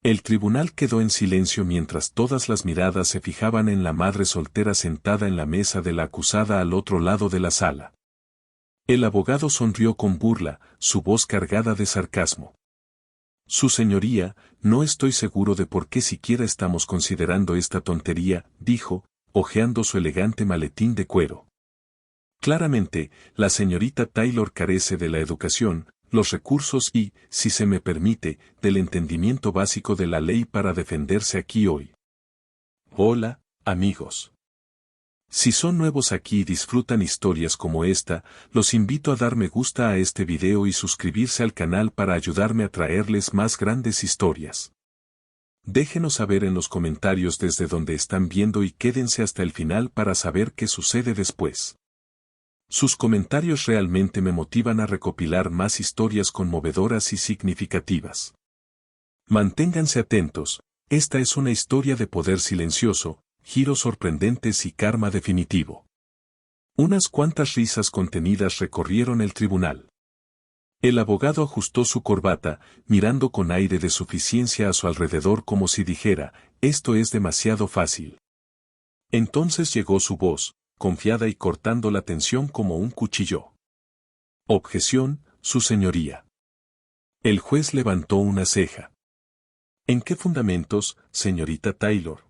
El tribunal quedó en silencio mientras todas las miradas se fijaban en la madre soltera sentada en la mesa de la acusada al otro lado de la sala. El abogado sonrió con burla, su voz cargada de sarcasmo. Su señoría, no estoy seguro de por qué siquiera estamos considerando esta tontería, dijo, hojeando su elegante maletín de cuero. Claramente, la señorita Taylor carece de la educación, los recursos y, si se me permite, del entendimiento básico de la ley para defenderse aquí hoy. Hola, amigos. Si son nuevos aquí y disfrutan historias como esta, los invito a dar me gusta a este video y suscribirse al canal para ayudarme a traerles más grandes historias. Déjenos saber en los comentarios desde donde están viendo y quédense hasta el final para saber qué sucede después. Sus comentarios realmente me motivan a recopilar más historias conmovedoras y significativas. Manténganse atentos, esta es una historia de poder silencioso, giros sorprendentes y karma definitivo. Unas cuantas risas contenidas recorrieron el tribunal. El abogado ajustó su corbata, mirando con aire de suficiencia a su alrededor como si dijera, esto es demasiado fácil. Entonces llegó su voz, confiada y cortando la tensión como un cuchillo. Objeción, su señoría. El juez levantó una ceja. ¿En qué fundamentos, señorita Taylor?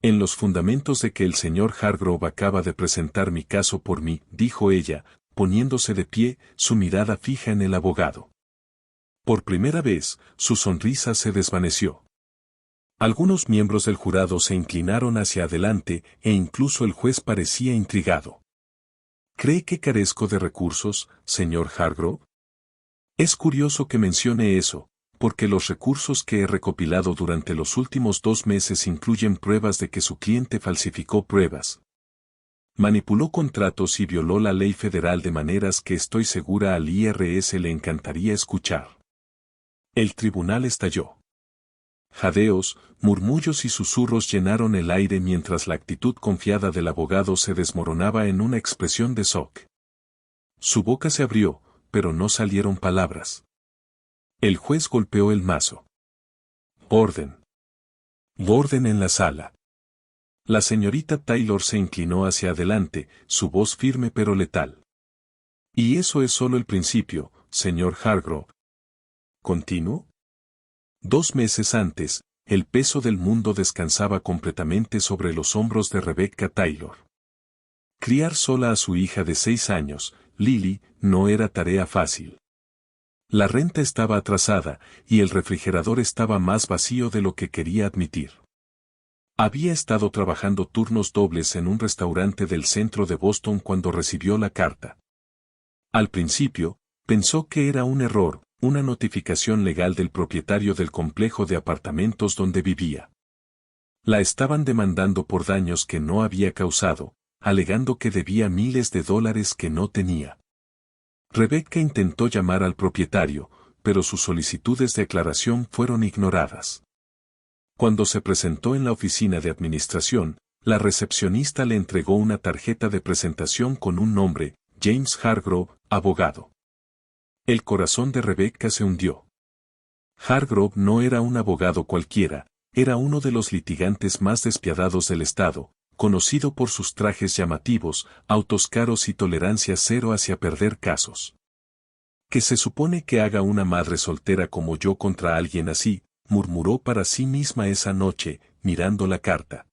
En los fundamentos de que el señor Hargrove acaba de presentar mi caso por mí, dijo ella, poniéndose de pie, su mirada fija en el abogado. Por primera vez, su sonrisa se desvaneció. Algunos miembros del jurado se inclinaron hacia adelante e incluso el juez parecía intrigado. ¿Cree que carezco de recursos, señor Hargrove? Es curioso que mencione eso, porque los recursos que he recopilado durante los últimos 2 meses incluyen pruebas de que su cliente falsificó pruebas. Manipuló contratos y violó la ley federal de maneras que estoy segura al IRS le encantaría escuchar. El tribunal estalló. Jadeos, murmullos y susurros llenaron el aire mientras la actitud confiada del abogado se desmoronaba en una expresión de shock. Su boca se abrió, pero no salieron palabras. El juez golpeó el mazo. Orden. Orden en la sala. La señorita Taylor se inclinó hacia adelante, su voz firme pero letal. Y eso es solo el principio, señor Hargrove. ¿Continuo? 2 meses antes, el peso del mundo descansaba completamente sobre los hombros de Rebecca Taylor. Criar sola a su hija de 6 años, Lily, no era tarea fácil. La renta estaba atrasada, y el refrigerador estaba más vacío de lo que quería admitir. Había estado trabajando turnos dobles en un restaurante del centro de Boston cuando recibió la carta. Al principio, pensó que era un error, una notificación legal del propietario del complejo de apartamentos donde vivía. La estaban demandando por daños que no había causado, alegando que debía miles de dólares que no tenía. Rebecca intentó llamar al propietario, pero sus solicitudes de aclaración fueron ignoradas. Cuando se presentó en la oficina de administración, la recepcionista le entregó una tarjeta de presentación con un nombre, James Hargrove, abogado. El corazón de Rebecca se hundió. Hargrove no era un abogado cualquiera, era uno de los litigantes más despiadados del estado, conocido por sus trajes llamativos, autos caros y tolerancia cero hacia perder casos. ¿Qué se supone que haga una madre soltera como yo contra alguien así?, murmuró para sí misma esa noche, mirando la carta.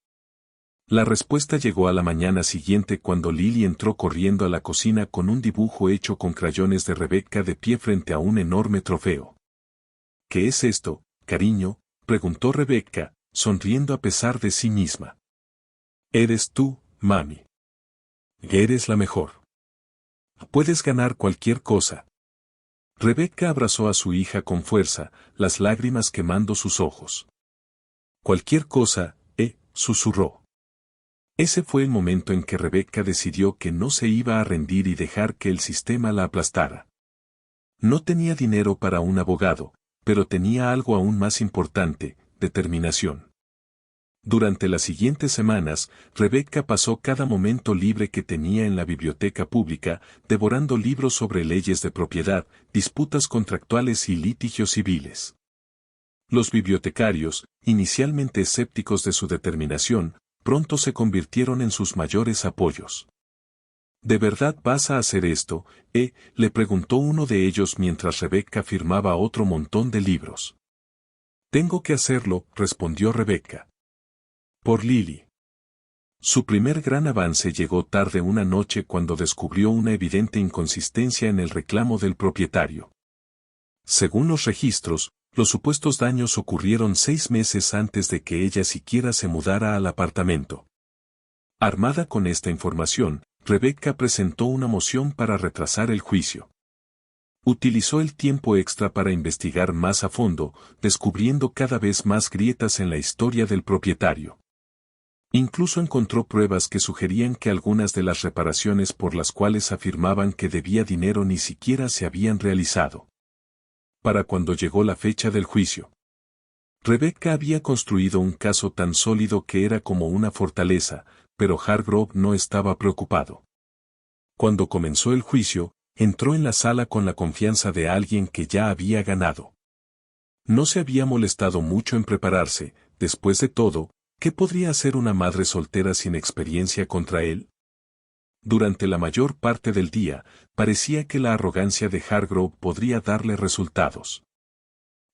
La respuesta llegó a la mañana siguiente cuando Lily entró corriendo a la cocina con un dibujo hecho con crayones de Rebecca de pie frente a un enorme trofeo. ¿Qué es esto, cariño?, preguntó Rebecca, sonriendo a pesar de sí misma. Eres tú, mami. Eres la mejor. Puedes ganar cualquier cosa. Rebecca abrazó a su hija con fuerza, las lágrimas quemando sus ojos. Cualquier cosa, susurró. Ese fue el momento en que Rebecca decidió que no se iba a rendir y dejar que el sistema la aplastara. No tenía dinero para un abogado, pero tenía algo aún más importante, determinación. Durante las siguientes semanas, Rebecca pasó cada momento libre que tenía en la biblioteca pública, devorando libros sobre leyes de propiedad, disputas contractuales y litigios civiles. Los bibliotecarios, inicialmente escépticos de su determinación, pronto se convirtieron en sus mayores apoyos. ¿De verdad vas a hacer esto, le preguntó uno de ellos mientras Rebecca firmaba otro montón de libros. Tengo que hacerlo, respondió Rebecca. Por Lily. Su primer gran avance llegó tarde una noche cuando descubrió una evidente inconsistencia en el reclamo del propietario. Según los registros, los supuestos daños ocurrieron 6 meses antes de que ella siquiera se mudara al apartamento. Armada con esta información, Rebecca presentó una moción para retrasar el juicio. Utilizó el tiempo extra para investigar más a fondo, descubriendo cada vez más grietas en la historia del propietario. Incluso encontró pruebas que sugerían que algunas de las reparaciones por las cuales afirmaban que debía dinero ni siquiera se habían realizado. Para cuando llegó la fecha del juicio, Rebecca había construido un caso tan sólido que era como una fortaleza, pero Hargrove no estaba preocupado. Cuando comenzó el juicio, entró en la sala con la confianza de alguien que ya había ganado. No se había molestado mucho en prepararse, después de todo, ¿qué podría hacer una madre soltera sin experiencia contra él? Durante la mayor parte del día, parecía que la arrogancia de Hargrove podría darle resultados.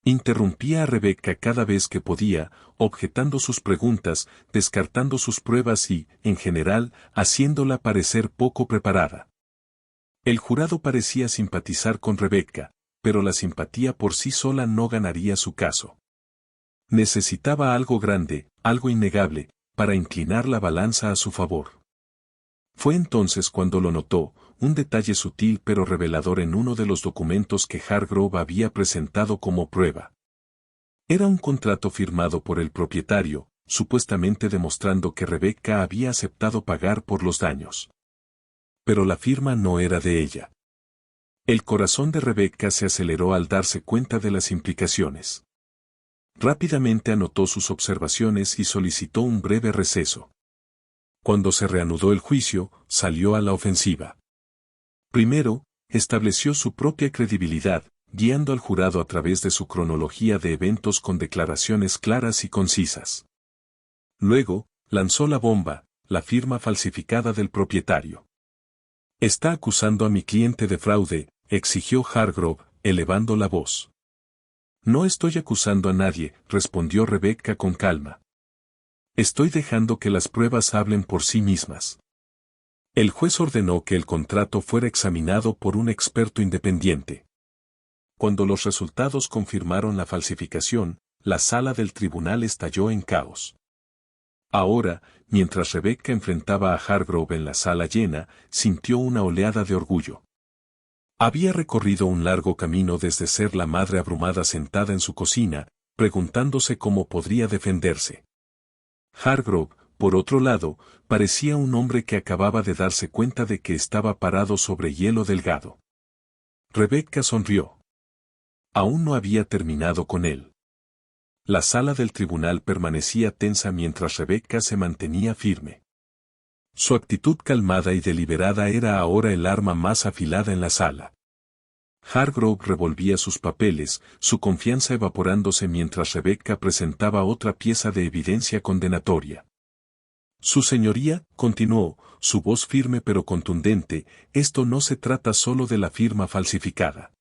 Interrumpía a Rebecca cada vez que podía, objetando sus preguntas, descartando sus pruebas y, en general, haciéndola parecer poco preparada. El jurado parecía simpatizar con Rebecca, pero la simpatía por sí sola no ganaría su caso. Necesitaba algo grande, algo innegable, para inclinar la balanza a su favor. Fue entonces cuando lo notó, un detalle sutil pero revelador en uno de los documentos que Hargrove había presentado como prueba. Era un contrato firmado por el propietario, supuestamente demostrando que Rebecca había aceptado pagar por los daños. Pero la firma no era de ella. El corazón de Rebecca se aceleró al darse cuenta de las implicaciones. Rápidamente anotó sus observaciones y solicitó un breve receso. Cuando se reanudó el juicio, salió a la ofensiva. Primero, estableció su propia credibilidad, guiando al jurado a través de su cronología de eventos con declaraciones claras y concisas. Luego, lanzó la bomba, la firma falsificada del propietario. Está acusando a mi cliente de fraude, exigió Hargrove, elevando la voz. No estoy acusando a nadie, respondió Rebecca con calma. Estoy dejando que las pruebas hablen por sí mismas. El juez ordenó que el contrato fuera examinado por un experto independiente. Cuando los resultados confirmaron la falsificación, la sala del tribunal estalló en caos. Ahora, mientras Rebecca enfrentaba a Hargrove en la sala llena, sintió una oleada de orgullo. Había recorrido un largo camino desde ser la madre abrumada sentada en su cocina, preguntándose cómo podría defenderse. Hargrove, por otro lado, parecía un hombre que acababa de darse cuenta de que estaba parado sobre hielo delgado. Rebecca sonrió. Aún no había terminado con él. La sala del tribunal permanecía tensa mientras Rebecca se mantenía firme. Su actitud calmada y deliberada era ahora el arma más afilada en la sala. Hargrove revolvía sus papeles, su confianza evaporándose mientras Rebecca presentaba otra pieza de evidencia condenatoria. Su señoría, continuó, su voz firme pero contundente, esto no se trata solo de la firma falsificada.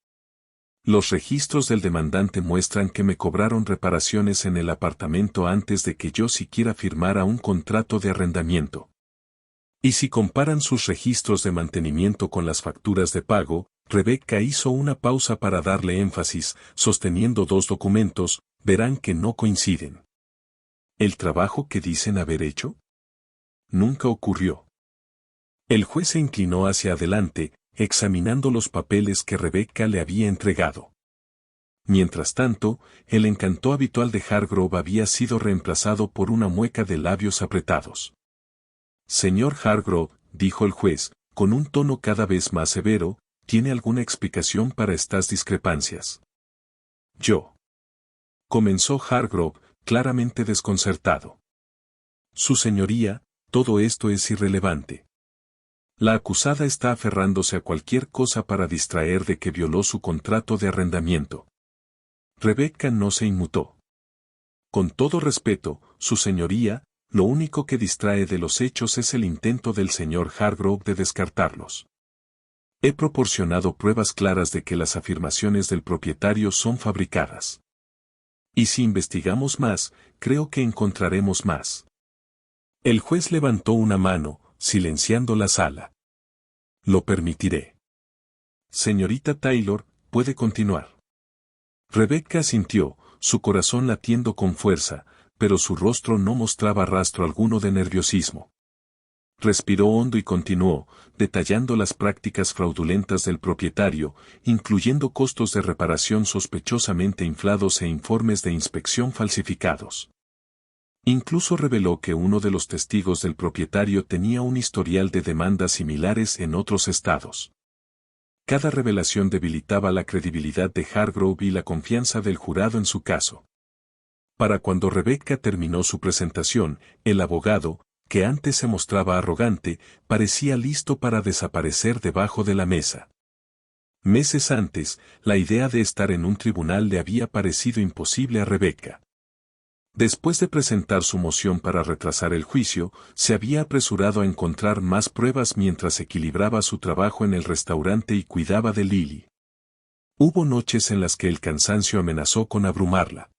Los registros del demandante muestran que me cobraron reparaciones en el apartamento antes de que yo siquiera firmara un contrato de arrendamiento. Y si comparan sus registros de mantenimiento con las facturas de pago, Rebecca hizo una pausa para darle énfasis, sosteniendo dos documentos, verán que no coinciden. ¿El trabajo que dicen haber hecho? Nunca ocurrió. El juez se inclinó hacia adelante, examinando los papeles que Rebecca le había entregado. Mientras tanto, el encanto habitual de Hargrove había sido reemplazado por una mueca de labios apretados. Señor Hargrove, dijo el juez, con un tono cada vez más severo, ¿tiene alguna explicación para estas discrepancias? Yo. Comenzó Hargrove, claramente desconcertado. Su señoría, todo esto es irrelevante. La acusada está aferrándose a cualquier cosa para distraer de que violó su contrato de arrendamiento. Rebecca no se inmutó. Con todo respeto, su señoría, lo único que distrae de los hechos es el intento del señor Hargrove de descartarlos. He proporcionado pruebas claras de que las afirmaciones del propietario son fabricadas. Y si investigamos más, creo que encontraremos más. El juez levantó una mano, silenciando la sala. Lo permitiré. Señorita Taylor, puede continuar. Rebecca asintió, su corazón latiendo con fuerza, pero su rostro no mostraba rastro alguno de nerviosismo. Respiró hondo y continuó, detallando las prácticas fraudulentas del propietario, incluyendo costos de reparación sospechosamente inflados e informes de inspección falsificados. Incluso reveló que uno de los testigos del propietario tenía un historial de demandas similares en otros estados. Cada revelación debilitaba la credibilidad de Hargrove y la confianza del jurado en su caso. Para cuando Rebecca terminó su presentación, el abogado, que antes se mostraba arrogante, parecía listo para desaparecer debajo de la mesa. Meses antes, la idea de estar en un tribunal le había parecido imposible a Rebecca. Después de presentar su moción para retrasar el juicio, se había apresurado a encontrar más pruebas mientras equilibraba su trabajo en el restaurante y cuidaba de Lily. Hubo noches en las que el cansancio amenazó con abrumarla.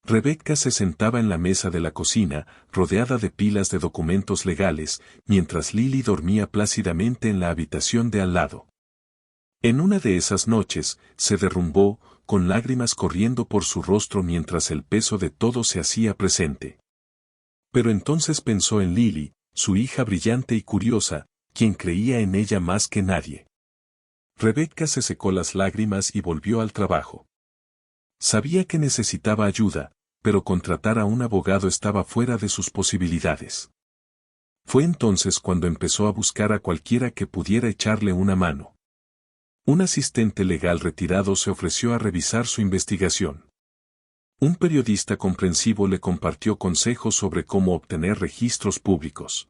Rebecca se sentaba en la mesa de la cocina, rodeada de pilas de documentos legales, mientras Lily dormía plácidamente en la habitación de al lado. En una de esas noches, se derrumbó, con lágrimas corriendo por su rostro mientras el peso de todo se hacía presente. Pero entonces pensó en Lily, su hija brillante y curiosa, quien creía en ella más que nadie. Rebecca se secó las lágrimas y volvió al trabajo. Sabía que necesitaba ayuda, pero contratar a un abogado estaba fuera de sus posibilidades. Fue entonces cuando empezó a buscar a cualquiera que pudiera echarle una mano. Un asistente legal retirado se ofreció a revisar su investigación. Un periodista comprensivo le compartió consejos sobre cómo obtener registros públicos.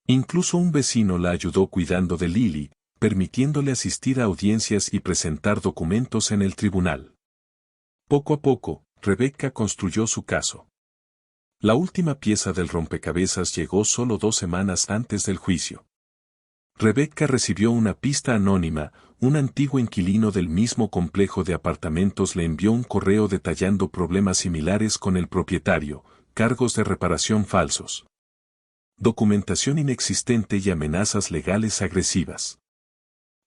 Incluso un vecino la ayudó cuidando de Lily, permitiéndole asistir a audiencias y presentar documentos en el tribunal. Poco a poco, Rebecca construyó su caso. La última pieza del rompecabezas llegó solo 2 semanas antes del juicio. Rebecca recibió una pista anónima, un antiguo inquilino del mismo complejo de apartamentos le envió un correo detallando problemas similares con el propietario, cargos de reparación falsos, documentación inexistente y amenazas legales agresivas.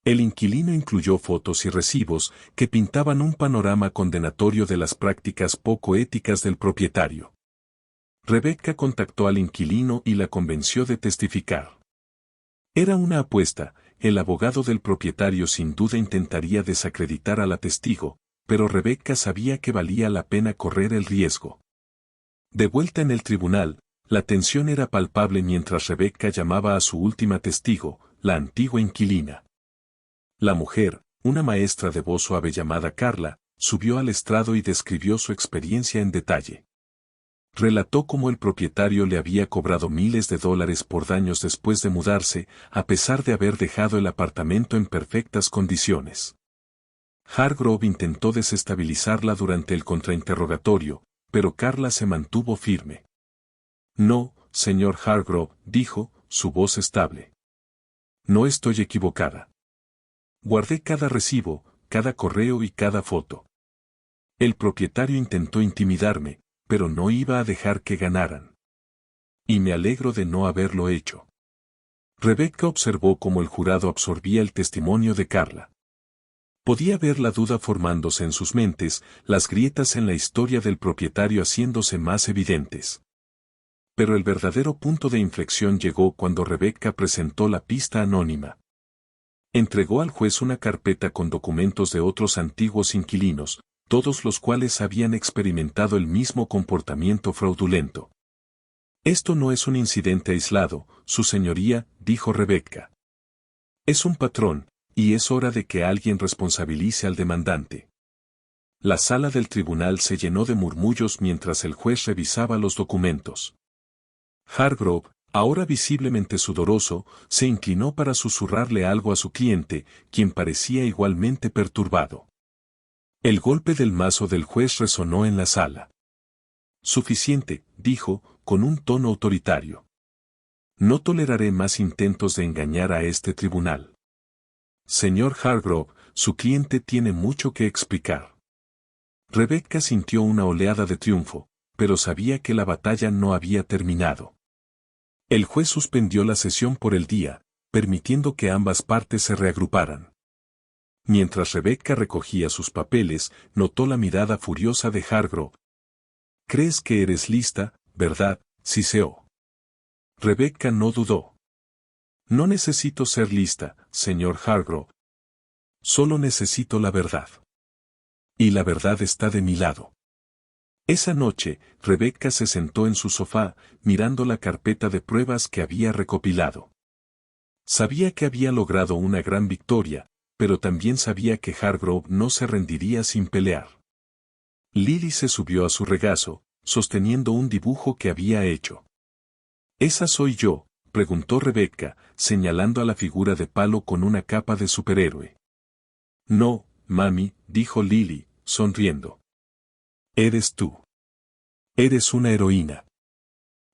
El inquilino incluyó fotos y recibos que pintaban un panorama condenatorio de las prácticas poco éticas del propietario. Rebecca contactó al inquilino y la convenció de testificar. Era una apuesta, el abogado del propietario sin duda intentaría desacreditar a la testigo, pero Rebecca sabía que valía la pena correr el riesgo. De vuelta en el tribunal, la tensión era palpable mientras Rebecca llamaba a su última testigo, la antigua inquilina. La mujer, una maestra de voz suave llamada Carla, subió al estrado y describió su experiencia en detalle. Relató cómo el propietario le había cobrado miles de dólares por daños después de mudarse, a pesar de haber dejado el apartamento en perfectas condiciones. Hargrove intentó desestabilizarla durante el contrainterrogatorio, pero Carla se mantuvo firme. No, señor Hargrove, dijo, su voz estable. No estoy equivocada. Guardé cada recibo, cada correo y cada foto. El propietario intentó intimidarme, pero no iba a dejar que ganaran. Y me alegro de no haberlo hecho. Rebecca observó cómo el jurado absorbía el testimonio de Carla. Podía ver la duda formándose en sus mentes, las grietas en la historia del propietario haciéndose más evidentes. Pero el verdadero punto de inflexión llegó cuando Rebecca presentó la pista anónima. Entregó al juez una carpeta con documentos de otros antiguos inquilinos, todos los cuales habían experimentado el mismo comportamiento fraudulento. Esto no es un incidente aislado, su señoría, dijo Rebecca. Es un patrón, y es hora de que alguien responsabilice al demandante. La sala del tribunal se llenó de murmullos mientras el juez revisaba los documentos. Hargrove, ahora visiblemente sudoroso, se inclinó para susurrarle algo a su cliente, quien parecía igualmente perturbado. El golpe del mazo del juez resonó en la sala. Suficiente, dijo, con un tono autoritario. No toleraré más intentos de engañar a este tribunal. Señor Hargrove, su cliente tiene mucho que explicar. Rebecca sintió una oleada de triunfo, pero sabía que la batalla no había terminado. El juez suspendió la sesión por el día, permitiendo que ambas partes se reagruparan. Mientras Rebecca recogía sus papeles, notó la mirada furiosa de Hargrove. «¿Crees que eres lista, verdad?» siseó. Rebecca no dudó. «No necesito ser lista, señor Hargrove. Solo necesito la verdad. Y la verdad está de mi lado». Esa noche, Rebecca se sentó en su sofá, mirando la carpeta de pruebas que había recopilado. Sabía que había logrado una gran victoria, pero también sabía que Hargrove no se rendiría sin pelear. Lily se subió a su regazo, sosteniendo un dibujo que había hecho. «¿Esa soy yo?», preguntó Rebecca, señalando a la figura de palo con una capa de superhéroe. «No, mami», dijo Lily, sonriendo. «Eres tú. Eres una heroína».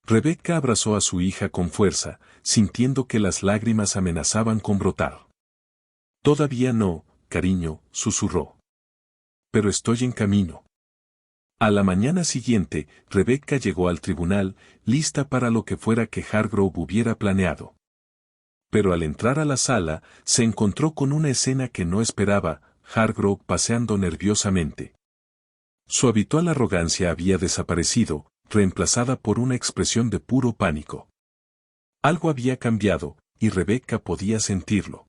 Rebecca abrazó a su hija con fuerza, sintiendo que las lágrimas amenazaban con brotar. «Todavía no, cariño», susurró. «Pero estoy en camino». A la mañana siguiente, Rebecca llegó al tribunal, lista para lo que fuera que Hargrove hubiera planeado. Pero al entrar a la sala, se encontró con una escena que no esperaba, Hargrove paseando nerviosamente. Su habitual arrogancia había desaparecido, reemplazada por una expresión de puro pánico. Algo había cambiado, y Rebecca podía sentirlo.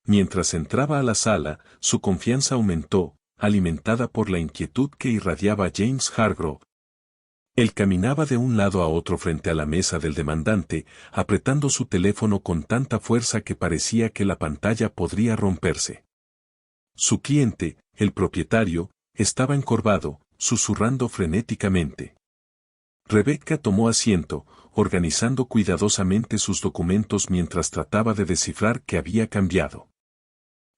Mientras entraba a la sala, su confianza aumentó, alimentada por la inquietud que irradiaba James Hargrove. Él caminaba de un lado a otro frente a la mesa del demandante, apretando su teléfono con tanta fuerza que parecía que la pantalla podría romperse. Su cliente, el propietario, estaba encorvado, susurrando frenéticamente. Rebecca tomó asiento, organizando cuidadosamente sus documentos mientras trataba de descifrar qué había cambiado.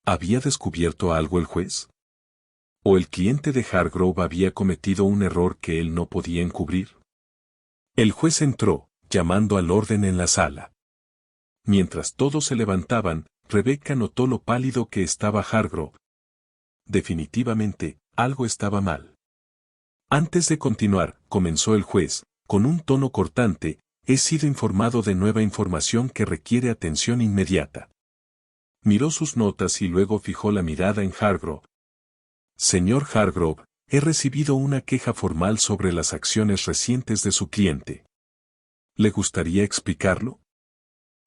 ¿Había descubierto algo el juez? ¿O el cliente de Hargrove había cometido un error que él no podía encubrir? El juez entró, llamando al orden en la sala. Mientras todos se levantaban, Rebecca notó lo pálido que estaba Hargrove. Definitivamente, algo estaba mal. Antes de continuar, comenzó el juez, con un tono cortante, «He sido informado de nueva información que requiere atención inmediata». Miró sus notas y luego fijó la mirada en Hargrove. «Señor Hargrove, he recibido una queja formal sobre las acciones recientes de su cliente. ¿Le gustaría explicarlo?».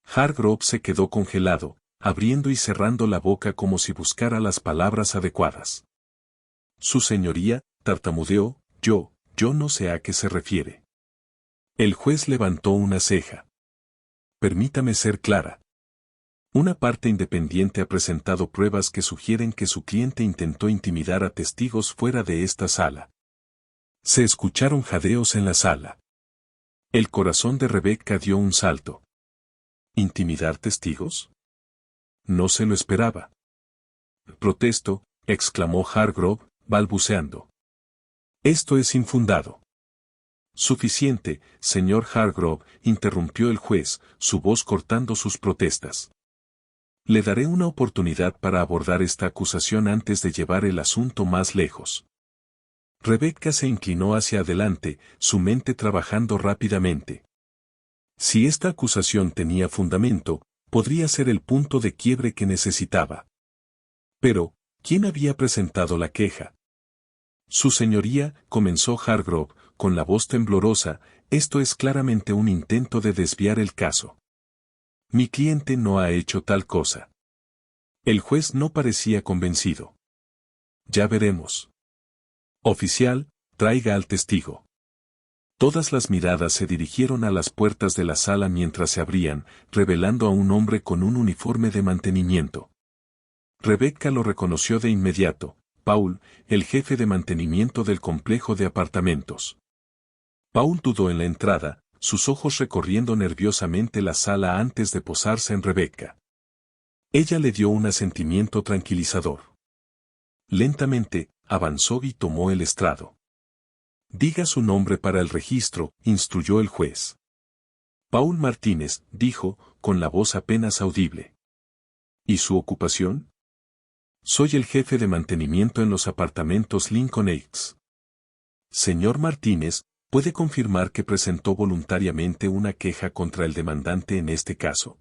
Hargrove se quedó congelado, abriendo y cerrando la boca como si buscara las palabras adecuadas. «Su señoría», tartamudeó, yo no sé a qué se refiere». El juez levantó una ceja. «Permítame ser clara. Una parte independiente ha presentado pruebas que sugieren que su cliente intentó intimidar a testigos fuera de esta sala». Se escucharon jadeos en la sala. El corazón de Rebecca dio un salto. ¿Intimidar testigos? No se lo esperaba. «Protesto», exclamó Hargrove, balbuceando. «Esto es infundado». «Suficiente, señor Hargrove», interrumpió el juez, su voz cortando sus protestas. «Le daré una oportunidad para abordar esta acusación antes de llevar el asunto más lejos». Rebecca se inclinó hacia adelante, su mente trabajando rápidamente. Si esta acusación tenía fundamento, podría ser el punto de quiebre que necesitaba. Pero, ¿quién había presentado la queja? «Su señoría», comenzó Hargrove, con la voz temblorosa, «esto es claramente un intento de desviar el caso. Mi cliente no ha hecho tal cosa». El juez no parecía convencido. «Ya veremos». «Oficial, traiga al testigo». Todas las miradas se dirigieron a las puertas de la sala mientras se abrían, revelando a un hombre con un uniforme de mantenimiento. Rebecca lo reconoció de inmediato: Paul, el jefe de mantenimiento del complejo de apartamentos. Paul dudó en la entrada, sus ojos recorriendo nerviosamente la sala antes de posarse en Rebecca. Ella le dio un asentimiento tranquilizador. Lentamente, avanzó y tomó el estrado. Diga su nombre para el registro, instruyó el juez. Paul Martínez, dijo, con la voz apenas audible. ¿Y su ocupación? Soy el jefe de mantenimiento en los apartamentos Lincoln Heights. Señor Martínez, ¿puede confirmar que presentó voluntariamente una queja contra el demandante en este caso?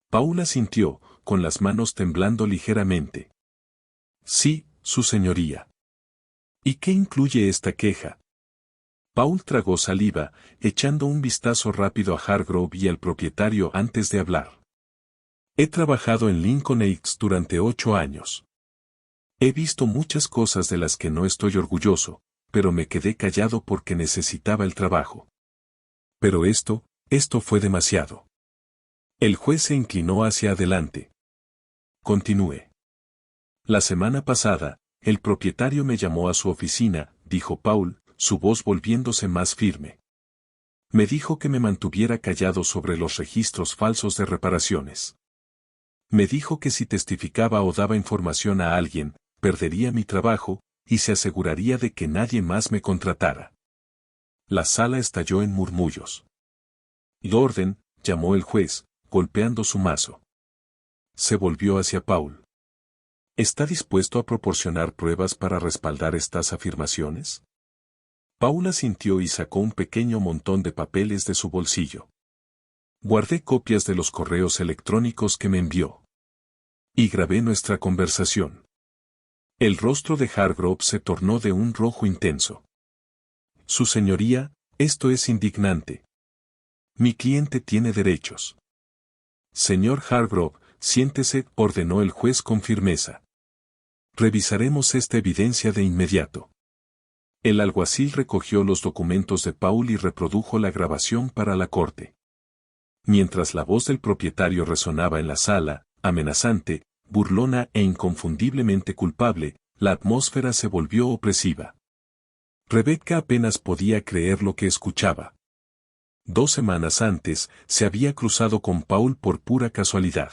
Paul asintió, con las manos temblando ligeramente. Sí, su señoría. ¿Y qué incluye esta queja? Paul tragó saliva, echando un vistazo rápido a Hargrove y al propietario antes de hablar. He trabajado en Lincoln Heights durante 8 años. He visto muchas cosas de las que no estoy orgulloso, pero me quedé callado porque necesitaba el trabajo. Pero esto fue demasiado. El juez se inclinó hacia adelante. Continúe. La semana pasada, el propietario me llamó a su oficina, dijo Paul, su voz volviéndose más firme. Me dijo que me mantuviera callado sobre los registros falsos de reparaciones. Me dijo que si testificaba o daba información a alguien, perdería mi trabajo, y se aseguraría de que nadie más me contratara. La sala estalló en murmullos. Orden, llamó el juez, golpeando su mazo. Se volvió hacia Paul. ¿Está dispuesto a proporcionar pruebas para respaldar estas afirmaciones? Paul asintió y sacó un pequeño montón de papeles de su bolsillo. Guardé copias de los correos electrónicos que me envió. Y grabé nuestra conversación. El rostro de Hargrove se tornó de un rojo intenso. Su señoría, esto es indignante. Mi cliente tiene derechos. Señor Hargrove, siéntese, ordenó el juez con firmeza. Revisaremos esta evidencia de inmediato. El alguacil recogió los documentos de Paul y reprodujo la grabación para la corte. Mientras la voz del propietario resonaba en la sala, amenazante, burlona e inconfundiblemente culpable, la atmósfera se volvió opresiva. Rebecca apenas podía creer lo que escuchaba. 2 semanas antes, se había cruzado con Paul por pura casualidad.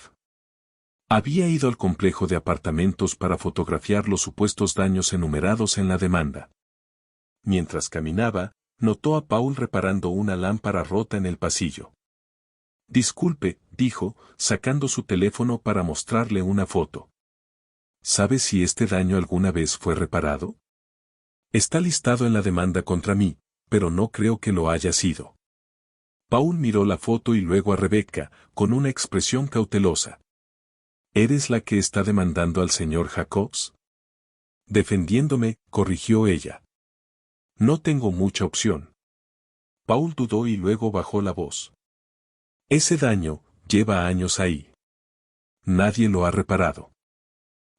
Había ido al complejo de apartamentos para fotografiar los supuestos daños enumerados en la demanda. Mientras caminaba, notó a Paul reparando una lámpara rota en el pasillo. Disculpe, dijo, sacando su teléfono para mostrarle una foto. ¿Sabe si este daño alguna vez fue reparado? Está listado en la demanda contra mí, pero no creo que lo haya sido. Paul miró la foto y luego a Rebecca, con una expresión cautelosa. ¿Eres la que está demandando al señor Jacobs? Defendiéndome, corrigió ella. No tengo mucha opción. Paul dudó y luego bajó la voz. Ese daño, lleva años ahí. Nadie lo ha reparado.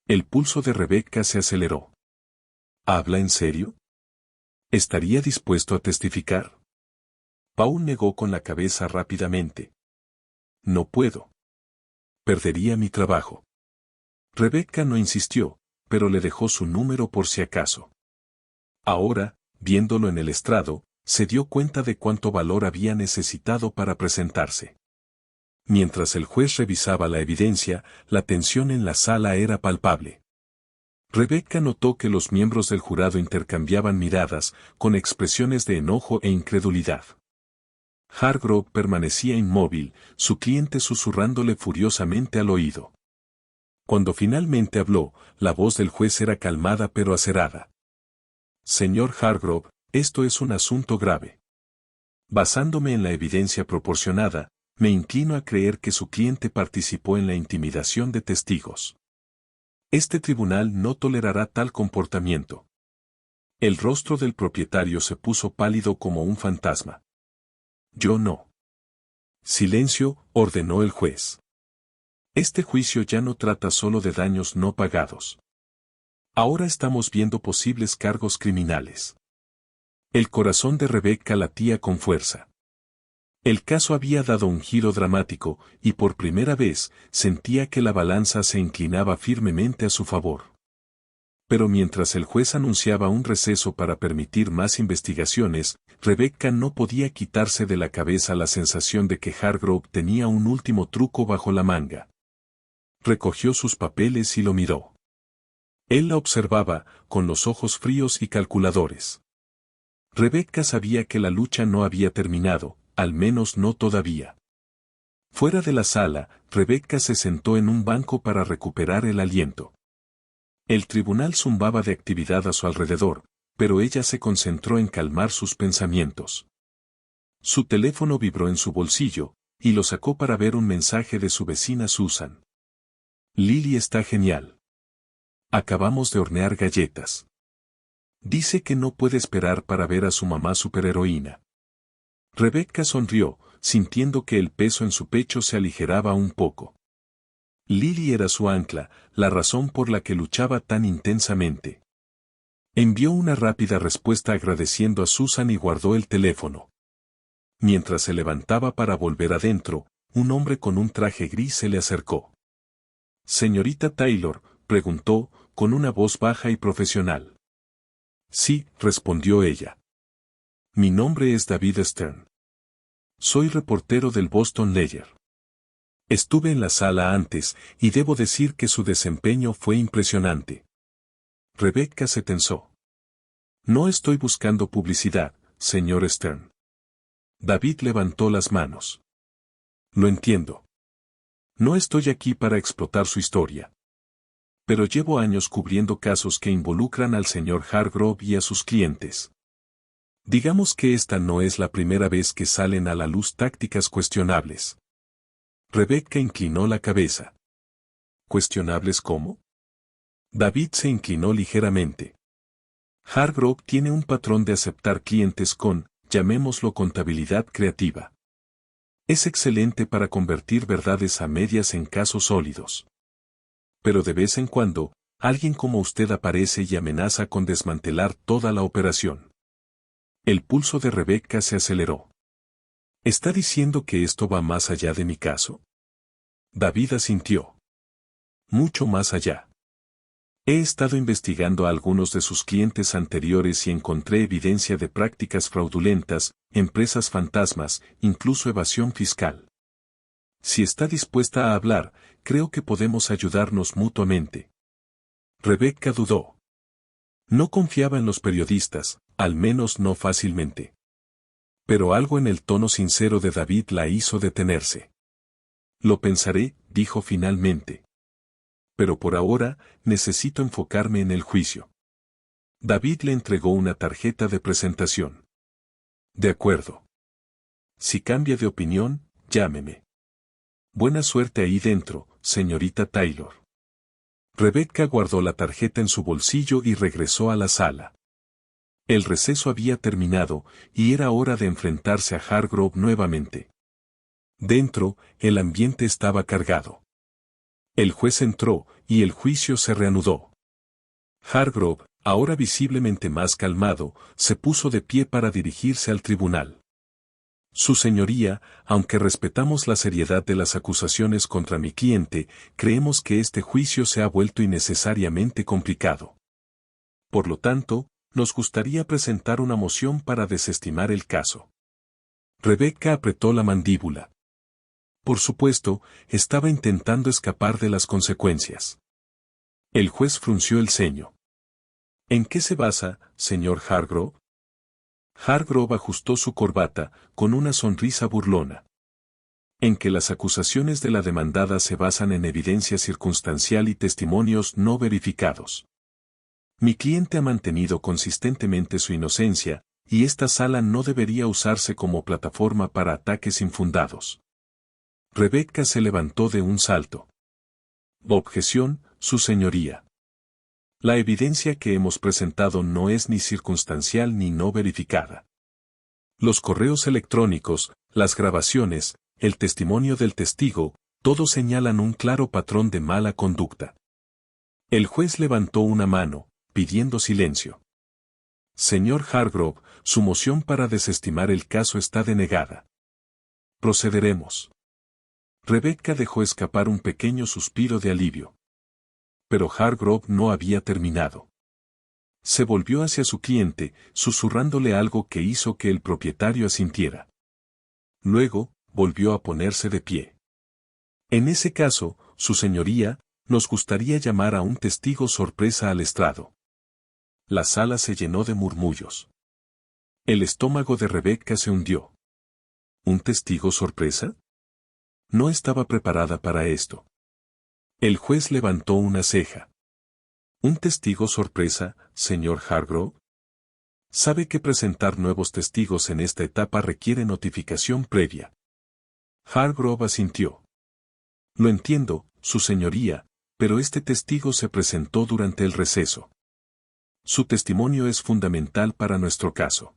El pulso de Rebecca se aceleró. ¿Habla en serio? ¿Estaría dispuesto a testificar? Paul negó con la cabeza rápidamente. No puedo. Perdería mi trabajo. Rebecca no insistió, pero le dejó su número por si acaso. Ahora, viéndolo en el estrado, se dio cuenta de cuánto valor había necesitado para presentarse. Mientras el juez revisaba la evidencia, la tensión en la sala era palpable. Rebecca notó que los miembros del jurado intercambiaban miradas, con expresiones de enojo e incredulidad. Hargrove permanecía inmóvil, su cliente susurrándole furiosamente al oído. Cuando finalmente habló, la voz del juez era calmada pero acerada. Señor Hargrove, esto es un asunto grave. Basándome en la evidencia proporcionada, me inclino a creer que su cliente participó en la intimidación de testigos. Este tribunal no tolerará tal comportamiento. El rostro del propietario se puso pálido como un fantasma. Yo no. Silencio, ordenó el juez. Este juicio ya no trata solo de daños no pagados. Ahora estamos viendo posibles cargos criminales. El corazón de Rebecca latía con fuerza. El caso había dado un giro dramático, y por primera vez, sentía que la balanza se inclinaba firmemente a su favor. Pero mientras el juez anunciaba un receso para permitir más investigaciones, Rebecca no podía quitarse de la cabeza la sensación de que Hargrove tenía un último truco bajo la manga. Recogió sus papeles y lo miró. Él la observaba, con los ojos fríos y calculadores. Rebecca sabía que la lucha no había terminado, al menos no todavía. Fuera de la sala, Rebecca se sentó en un banco para recuperar el aliento. El tribunal zumbaba de actividad a su alrededor, pero ella se concentró en calmar sus pensamientos. Su teléfono vibró en su bolsillo, y lo sacó para ver un mensaje de su vecina Susan. Lily está genial. Acabamos de hornear galletas. Dice que no puede esperar para ver a su mamá superheroína. Rebecca sonrió, sintiendo que el peso en su pecho se aligeraba un poco. Lily era su ancla, la razón por la que luchaba tan intensamente. Envió una rápida respuesta agradeciendo a Susan y guardó el teléfono. Mientras se levantaba para volver adentro, un hombre con un traje gris se le acercó. «Señorita Taylor», preguntó, con una voz baja y profesional. «Sí», respondió ella. «Mi nombre es David Stern. Soy reportero del Boston Ledger. Estuve en la sala antes, y debo decir que su desempeño fue impresionante». Rebecca se tensó. «No estoy buscando publicidad, señor Stern». David levantó las manos. «Lo entiendo. No estoy aquí para explotar su historia. Pero llevo años cubriendo casos que involucran al señor Hargrove y a sus clientes. Digamos que esta no es la primera vez que salen a la luz tácticas cuestionables». Rebecca inclinó la cabeza. ¿Cuestionables cómo? David se inclinó ligeramente. Hargrove tiene un patrón de aceptar clientes con, llamémoslo contabilidad creativa. Es excelente para convertir verdades a medias en casos sólidos. Pero de vez en cuando, alguien como usted aparece y amenaza con desmantelar toda la operación. El pulso de Rebecca se aceleró. ¿Está diciendo que esto va más allá de mi caso? David asintió. Mucho más allá. He estado investigando a algunos de sus clientes anteriores y encontré evidencia de prácticas fraudulentas, empresas fantasmas, incluso evasión fiscal. Si está dispuesta a hablar, creo que podemos ayudarnos mutuamente. Rebecca dudó. No confiaba en los periodistas, al menos no fácilmente. Pero algo en el tono sincero de David la hizo detenerse. Lo pensaré, dijo finalmente. Pero por ahora, necesito enfocarme en el juicio. David le entregó una tarjeta de presentación. De acuerdo. Si cambia de opinión, llámeme. Buena suerte ahí dentro, señorita Taylor. Rebecca guardó la tarjeta en su bolsillo y regresó a la sala. El receso había terminado, y era hora de enfrentarse a Hargrove nuevamente. Dentro, el ambiente estaba cargado. El juez entró, y el juicio se reanudó. Hargrove, ahora visiblemente más calmado, se puso de pie para dirigirse al tribunal. Su señoría, aunque respetamos la seriedad de las acusaciones contra mi cliente, creemos que este juicio se ha vuelto innecesariamente complicado. Por lo tanto, nos gustaría presentar una moción para desestimar el caso. Rebecca apretó la mandíbula. Por supuesto, estaba intentando escapar de las consecuencias. El juez frunció el ceño. ¿En qué se basa, señor Hargrove? Hargrove ajustó su corbata, con una sonrisa burlona. En que las acusaciones de la demandada se basan en evidencia circunstancial y testimonios no verificados. Mi cliente ha mantenido consistentemente su inocencia, y esta sala no debería usarse como plataforma para ataques infundados. Rebecca se levantó de un salto. Objeción, su señoría. La evidencia que hemos presentado no es ni circunstancial ni no verificada. Los correos electrónicos, las grabaciones, el testimonio del testigo, todos señalan un claro patrón de mala conducta. El juez levantó una mano, pidiendo silencio. Señor Hargrove, su moción para desestimar el caso está denegada. Procederemos. Rebecca dejó escapar un pequeño suspiro de alivio. Pero Hargrove no había terminado. Se volvió hacia su cliente, susurrándole algo que hizo que el propietario asintiera. Luego, volvió a ponerse de pie. En ese caso, su señoría, nos gustaría llamar a un testigo sorpresa al estrado. La sala se llenó de murmullos. El estómago de Rebecca se hundió. ¿Un testigo sorpresa? No estaba preparada para esto. El juez levantó una ceja. ¿Un testigo sorpresa, señor Hargrove? Sabe que presentar nuevos testigos en esta etapa requiere notificación previa. Hargrove asintió. Lo entiendo, su señoría, pero este testigo se presentó durante el receso. Su testimonio es fundamental para nuestro caso.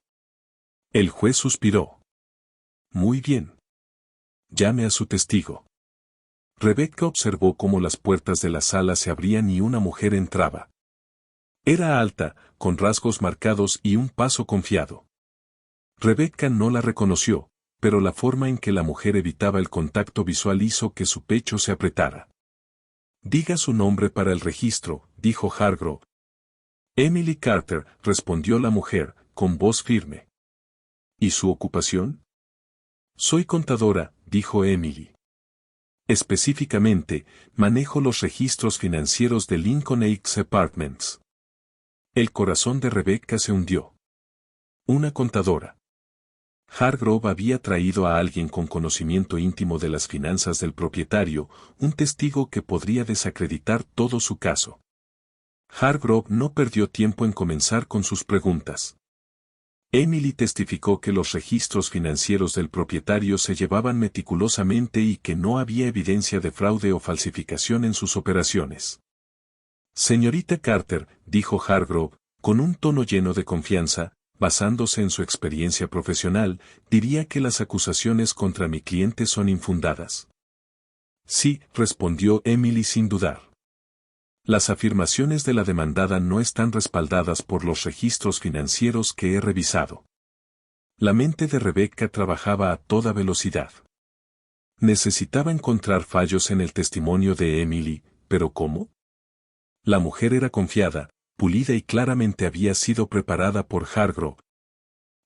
El juez suspiró. Muy bien. Llame a su testigo. Rebecca observó cómo las puertas de la sala se abrían y una mujer entraba. Era alta, con rasgos marcados y un paso confiado. Rebecca no la reconoció, pero la forma en que la mujer evitaba el contacto visual hizo que su pecho se apretara. Diga su nombre para el registro, dijo Hargrove. Emily Carter, respondió la mujer, con voz firme. ¿Y su ocupación? Soy contadora, dijo Emily. Específicamente, manejo los registros financieros de Lincoln Heights Apartments. El corazón de Rebecca se hundió. Una contadora. Hargrove había traído a alguien con conocimiento íntimo de las finanzas del propietario, un testigo que podría desacreditar todo su caso. Hargrove no perdió tiempo en comenzar con sus preguntas. Emily testificó que los registros financieros del propietario se llevaban meticulosamente y que no había evidencia de fraude o falsificación en sus operaciones. Señorita Carter, dijo Hargrove, con un tono lleno de confianza, basándose en su experiencia profesional, diría que las acusaciones contra mi cliente son infundadas. Sí, respondió Emily sin dudar. Las afirmaciones de la demandada no están respaldadas por los registros financieros que he revisado. La mente de Rebecca trabajaba a toda velocidad. Necesitaba encontrar fallos en el testimonio de Emily, pero ¿cómo? La mujer era confiada, pulida y claramente había sido preparada por Hargrove.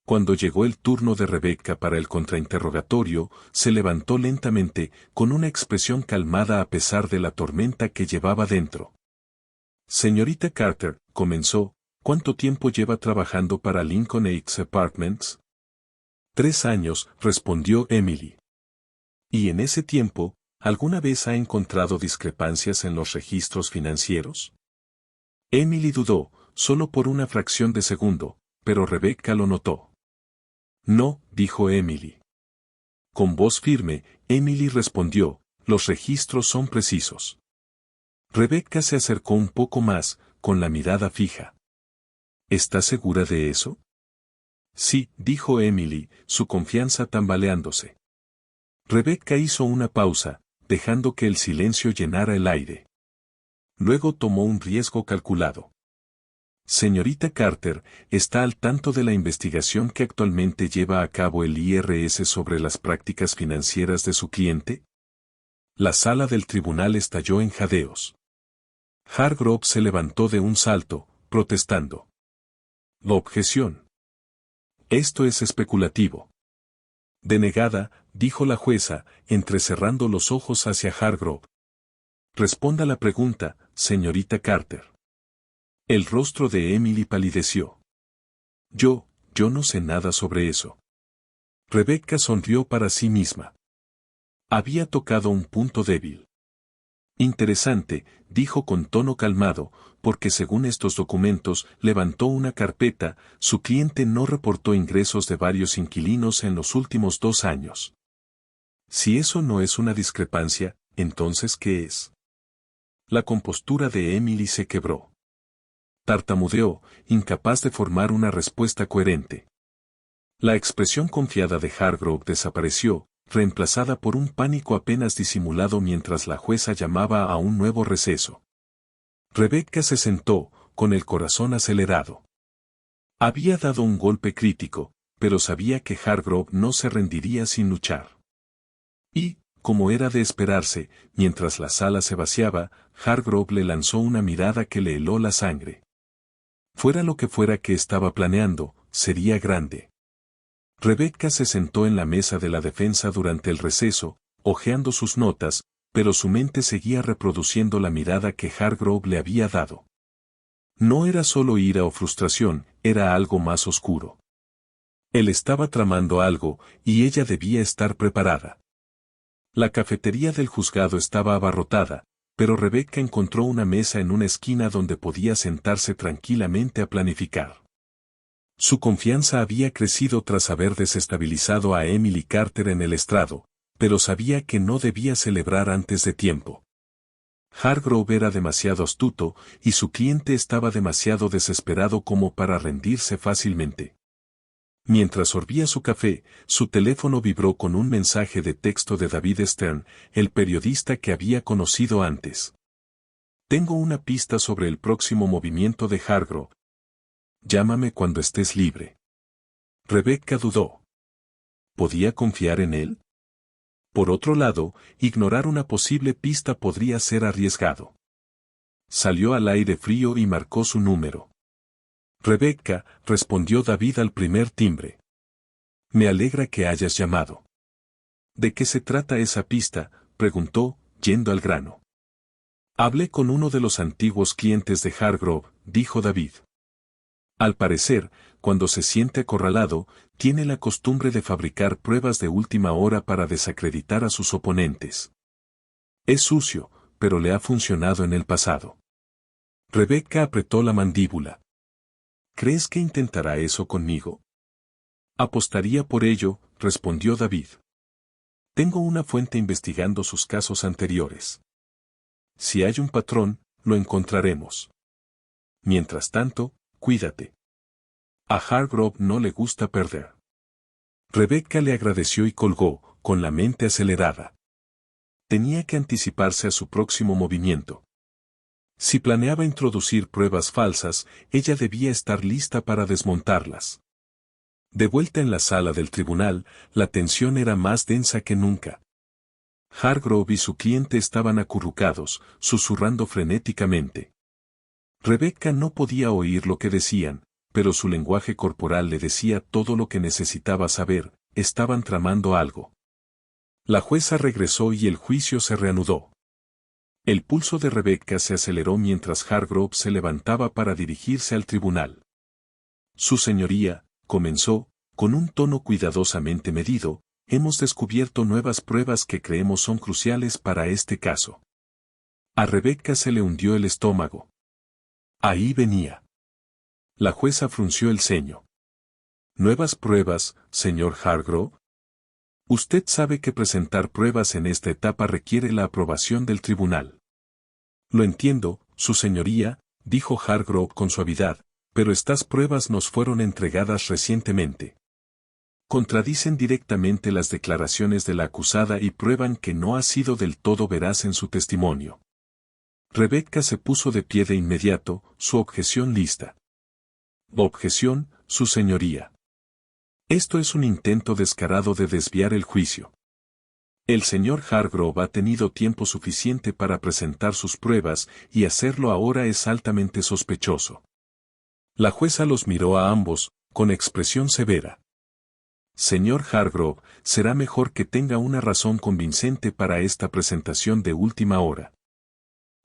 Cuando llegó el turno de Rebecca para el contrainterrogatorio, se levantó lentamente, con una expresión calmada a pesar de la tormenta que llevaba dentro. Señorita Carter, comenzó, ¿cuánto tiempo lleva trabajando para Lincoln Heights Apartments? 3 años, respondió Emily. ¿Y en ese tiempo, alguna vez ha encontrado discrepancias en los registros financieros? Emily dudó, solo por una fracción de segundo, pero Rebecca lo notó. No, dijo Emily. Con voz firme, Emily respondió, los registros son precisos. Rebecca se acercó un poco más, con la mirada fija. ¿Está segura de eso? Sí, dijo Emily, su confianza tambaleándose. Rebecca hizo una pausa, dejando que el silencio llenara el aire. Luego tomó un riesgo calculado. Señorita Carter, ¿está al tanto de la investigación que actualmente lleva a cabo el IRS sobre las prácticas financieras de su cliente? La sala del tribunal estalló en jadeos. Hargrove se levantó de un salto, protestando. La objeción. Esto es especulativo. Denegada, dijo la jueza, entrecerrando los ojos hacia Hargrove. Responda la pregunta, señorita Carter. El rostro de Emily palideció. Yo no sé nada sobre eso. Rebecca sonrió para sí misma. Había tocado un punto débil. Interesante, dijo con tono calmado, porque según estos documentos, levantó una carpeta, su cliente no reportó ingresos de varios inquilinos en los últimos 2 años. Si eso no es una discrepancia, entonces ¿qué es? La compostura de Emily se quebró. Tartamudeó, incapaz de formar una respuesta coherente. La expresión confiada de Hargrove desapareció, reemplazada por un pánico apenas disimulado mientras la jueza llamaba a un nuevo receso. Rebecca se sentó, con el corazón acelerado. Había dado un golpe crítico, pero sabía que Hargrove no se rendiría sin luchar. Y, como era de esperarse, mientras la sala se vaciaba, Hargrove le lanzó una mirada que le heló la sangre. Fuera lo que fuera que estaba planeando, sería grande. Rebecca se sentó en la mesa de la defensa durante el receso, hojeando sus notas, pero su mente seguía reproduciendo la mirada que Hargrove le había dado. No era solo ira o frustración, era algo más oscuro. Él estaba tramando algo, y ella debía estar preparada. La cafetería del juzgado estaba abarrotada, pero Rebecca encontró una mesa en una esquina donde podía sentarse tranquilamente a planificar. Su confianza había crecido tras haber desestabilizado a Emily Carter en el estrado, pero sabía que no debía celebrar antes de tiempo. Hargrove era demasiado astuto, y su cliente estaba demasiado desesperado como para rendirse fácilmente. Mientras sorbía su café, su teléfono vibró con un mensaje de texto de David Stern, el periodista que había conocido antes. Tengo una pista sobre el próximo movimiento de Hargrove. Llámame cuando estés libre. Rebecca dudó. ¿Podía confiar en él? Por otro lado, ignorar una posible pista podría ser arriesgado. Salió al aire frío y marcó su número. Rebecca, respondió David al primer timbre. Me alegra que hayas llamado. ¿De qué se trata esa pista?, preguntó, yendo al grano. Hablé con uno de los antiguos clientes de Hargrove, dijo David. Al parecer, cuando se siente acorralado, tiene la costumbre de fabricar pruebas de última hora para desacreditar a sus oponentes. Es sucio, pero le ha funcionado en el pasado. Rebecca apretó la mandíbula. ¿Crees que intentará eso conmigo? Apostaría por ello, respondió David. Tengo una fuente investigando sus casos anteriores. Si hay un patrón, lo encontraremos. Mientras tanto, cuídate. A Hargrove no le gusta perder. Rebecca le agradeció y colgó, con la mente acelerada. Tenía que anticiparse a su próximo movimiento. Si planeaba introducir pruebas falsas, ella debía estar lista para desmontarlas. De vuelta en la sala del tribunal, la tensión era más densa que nunca. Hargrove y su cliente estaban acurrucados, susurrando frenéticamente. Rebecca no podía oír lo que decían, pero su lenguaje corporal le decía todo lo que necesitaba saber, estaban tramando algo. La jueza regresó y el juicio se reanudó. El pulso de Rebecca se aceleró mientras Hargrove se levantaba para dirigirse al tribunal. Su señoría, comenzó, con un tono cuidadosamente medido, hemos descubierto nuevas pruebas que creemos son cruciales para este caso. A Rebecca se le hundió el estómago. Ahí venía. La jueza frunció el ceño. ¿Nuevas pruebas, señor Hargrove? Usted sabe que presentar pruebas en esta etapa requiere la aprobación del tribunal. Lo entiendo, su señoría, dijo Hargrove con suavidad, pero estas pruebas nos fueron entregadas recientemente. Contradicen directamente las declaraciones de la acusada y prueban que no ha sido del todo veraz en su testimonio. Rebecca se puso de pie de inmediato, su objeción lista. Objeción, su señoría. Esto es un intento descarado de desviar el juicio. El señor Hargrove ha tenido tiempo suficiente para presentar sus pruebas y hacerlo ahora es altamente sospechoso. La jueza los miró a ambos, con expresión severa. Señor Hargrove, será mejor que tenga una razón convincente para esta presentación de última hora.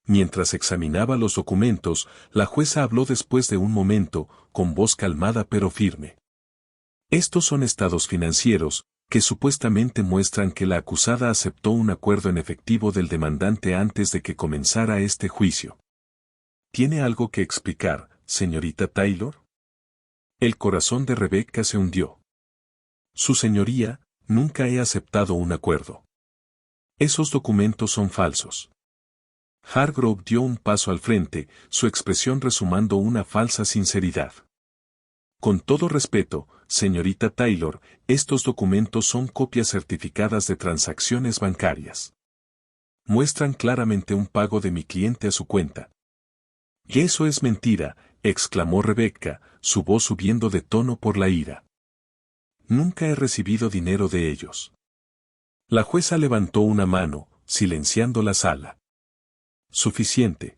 Mientras examinaba los documentos, la jueza habló después de un momento, con voz calmada pero firme. Estos son estados financieros, que supuestamente muestran que la acusada aceptó un acuerdo en efectivo del demandante antes de que comenzara este juicio. ¿Tiene algo que explicar, señorita Taylor? El corazón de Rebecca se hundió. Su señoría, nunca he aceptado un acuerdo. Esos documentos son falsos. Hargrove dio un paso al frente, su expresión resumando una falsa sinceridad. Con todo respeto, señorita Taylor, estos documentos son copias certificadas de transacciones bancarias. Muestran claramente un pago de mi cliente a su cuenta. Y eso es mentira, exclamó Rebecca, su voz subiendo de tono por la ira. Nunca he recibido dinero de ellos. La jueza levantó una mano, silenciando la sala. Suficiente.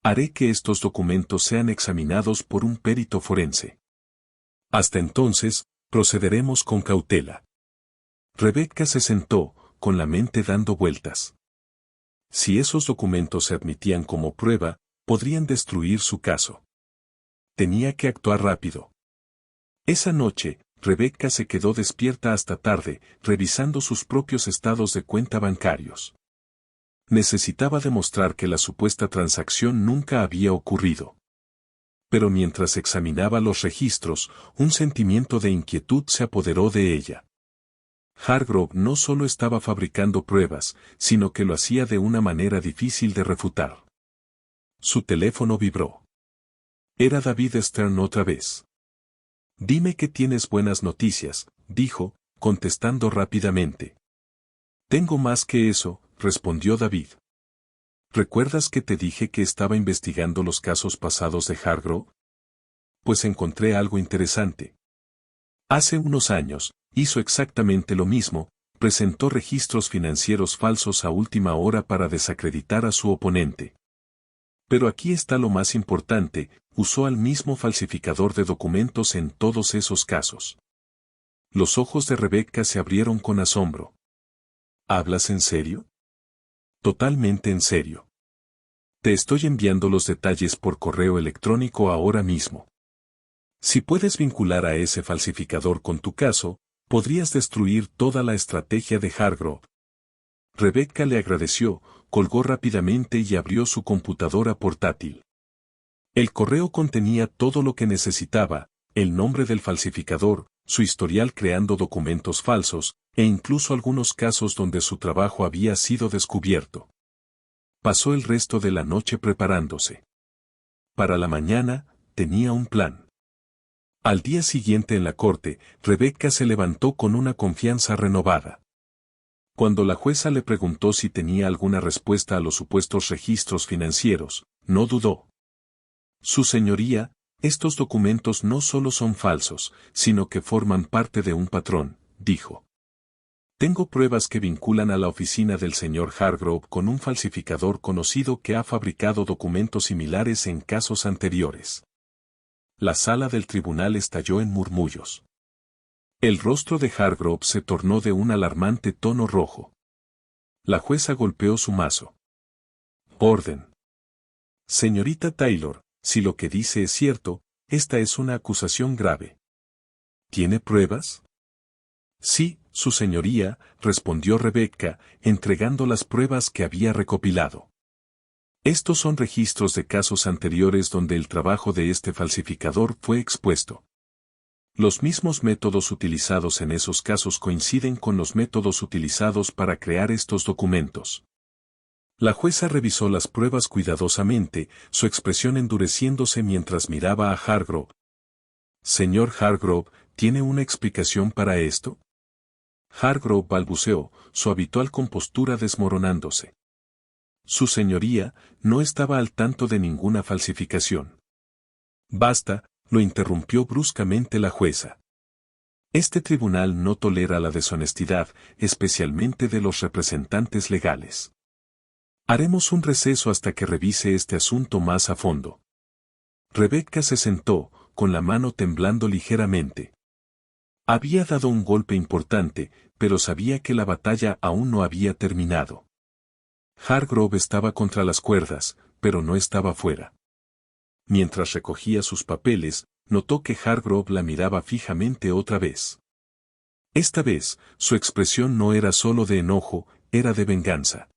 Haré que estos documentos sean examinados por un perito forense. Hasta entonces, procederemos con cautela. Rebecca se sentó, con la mente dando vueltas. Si esos documentos se admitían como prueba, podrían destruir su caso. Tenía que actuar rápido. Esa noche, Rebecca se quedó despierta hasta tarde, revisando sus propios estados de cuenta bancarios. Necesitaba demostrar que la supuesta transacción nunca había ocurrido. Pero mientras examinaba los registros, un sentimiento de inquietud se apoderó de ella. Hargrove no solo estaba fabricando pruebas, sino que lo hacía de una manera difícil de refutar. Su teléfono vibró. Era David Stern otra vez. «Dime que tienes buenas noticias», dijo, contestando rápidamente. «Tengo más que eso», respondió David. «¿Recuerdas que te dije que estaba investigando los casos pasados de Hargrove? Pues encontré algo interesante. Hace unos años, hizo exactamente lo mismo, presentó registros financieros falsos a última hora para desacreditar a su oponente. Pero aquí está lo más importante, usó al mismo falsificador de documentos en todos esos casos». Los ojos de Rebecca se abrieron con asombro. ¿Hablas en serio? Totalmente en serio. Te estoy enviando los detalles por correo electrónico ahora mismo. Si puedes vincular a ese falsificador con tu caso, podrías destruir toda la estrategia de Hargrove. Rebecca le agradeció, colgó rápidamente y abrió su computadora portátil. El correo contenía todo lo que necesitaba, el nombre del falsificador, su historial creando documentos falsos, e incluso algunos casos donde su trabajo había sido descubierto. Pasó el resto de la noche preparándose. Para la mañana, tenía un plan. Al día siguiente en la corte, Rebecca se levantó con una confianza renovada. Cuando la jueza le preguntó si tenía alguna respuesta a los supuestos registros financieros, no dudó. «Su señoría, estos documentos no solo son falsos, sino que forman parte de un patrón», dijo. «Tengo pruebas que vinculan a la oficina del señor Hargrove con un falsificador conocido que ha fabricado documentos similares en casos anteriores». La sala del tribunal estalló en murmullos. El rostro de Hargrove se tornó de un alarmante tono rojo. La jueza golpeó su mazo. «Orden. Señorita Taylor, si lo que dice es cierto, esta es una acusación grave. ¿Tiene pruebas?» «Sí, su señoría», respondió Rebecca, entregando las pruebas que había recopilado. «Estos son registros de casos anteriores donde el trabajo de este falsificador fue expuesto. Los mismos métodos utilizados en esos casos coinciden con los métodos utilizados para crear estos documentos». La jueza revisó las pruebas cuidadosamente, su expresión endureciéndose mientras miraba a Hargrove. «Señor Hargrove, ¿tiene una explicación para esto?» Hargrove balbuceó, su habitual compostura desmoronándose. «Su señoría, no estaba al tanto de ninguna falsificación». «Basta», lo interrumpió bruscamente la jueza. «Este tribunal no tolera la deshonestidad, especialmente de los representantes legales. Haremos un receso hasta que revise este asunto más a fondo». Rebecca se sentó, con la mano temblando ligeramente. Había dado un golpe importante, pero sabía que la batalla aún no había terminado. Hargrove estaba contra las cuerdas, pero no estaba fuera. Mientras recogía sus papeles, notó que Hargrove la miraba fijamente otra vez. Esta vez, su expresión no era solo de enojo, era de venganza.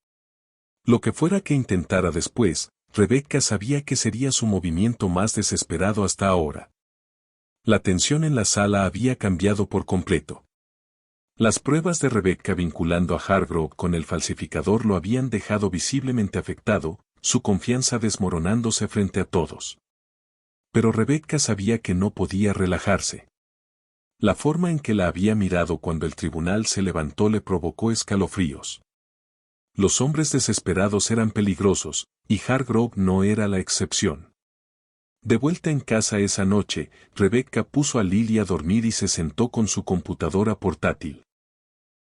Lo que fuera que intentara después, Rebecca sabía que sería su movimiento más desesperado hasta ahora. La tensión en la sala había cambiado por completo. Las pruebas de Rebecca vinculando a Hargrove con el falsificador lo habían dejado visiblemente afectado, su confianza desmoronándose frente a todos. Pero Rebecca sabía que no podía relajarse. La forma en que la había mirado cuando el tribunal se levantó le provocó escalofríos. Los hombres desesperados eran peligrosos, y Hargrove no era la excepción. De vuelta en casa esa noche, Rebecca puso a Lily a dormir y se sentó con su computadora portátil.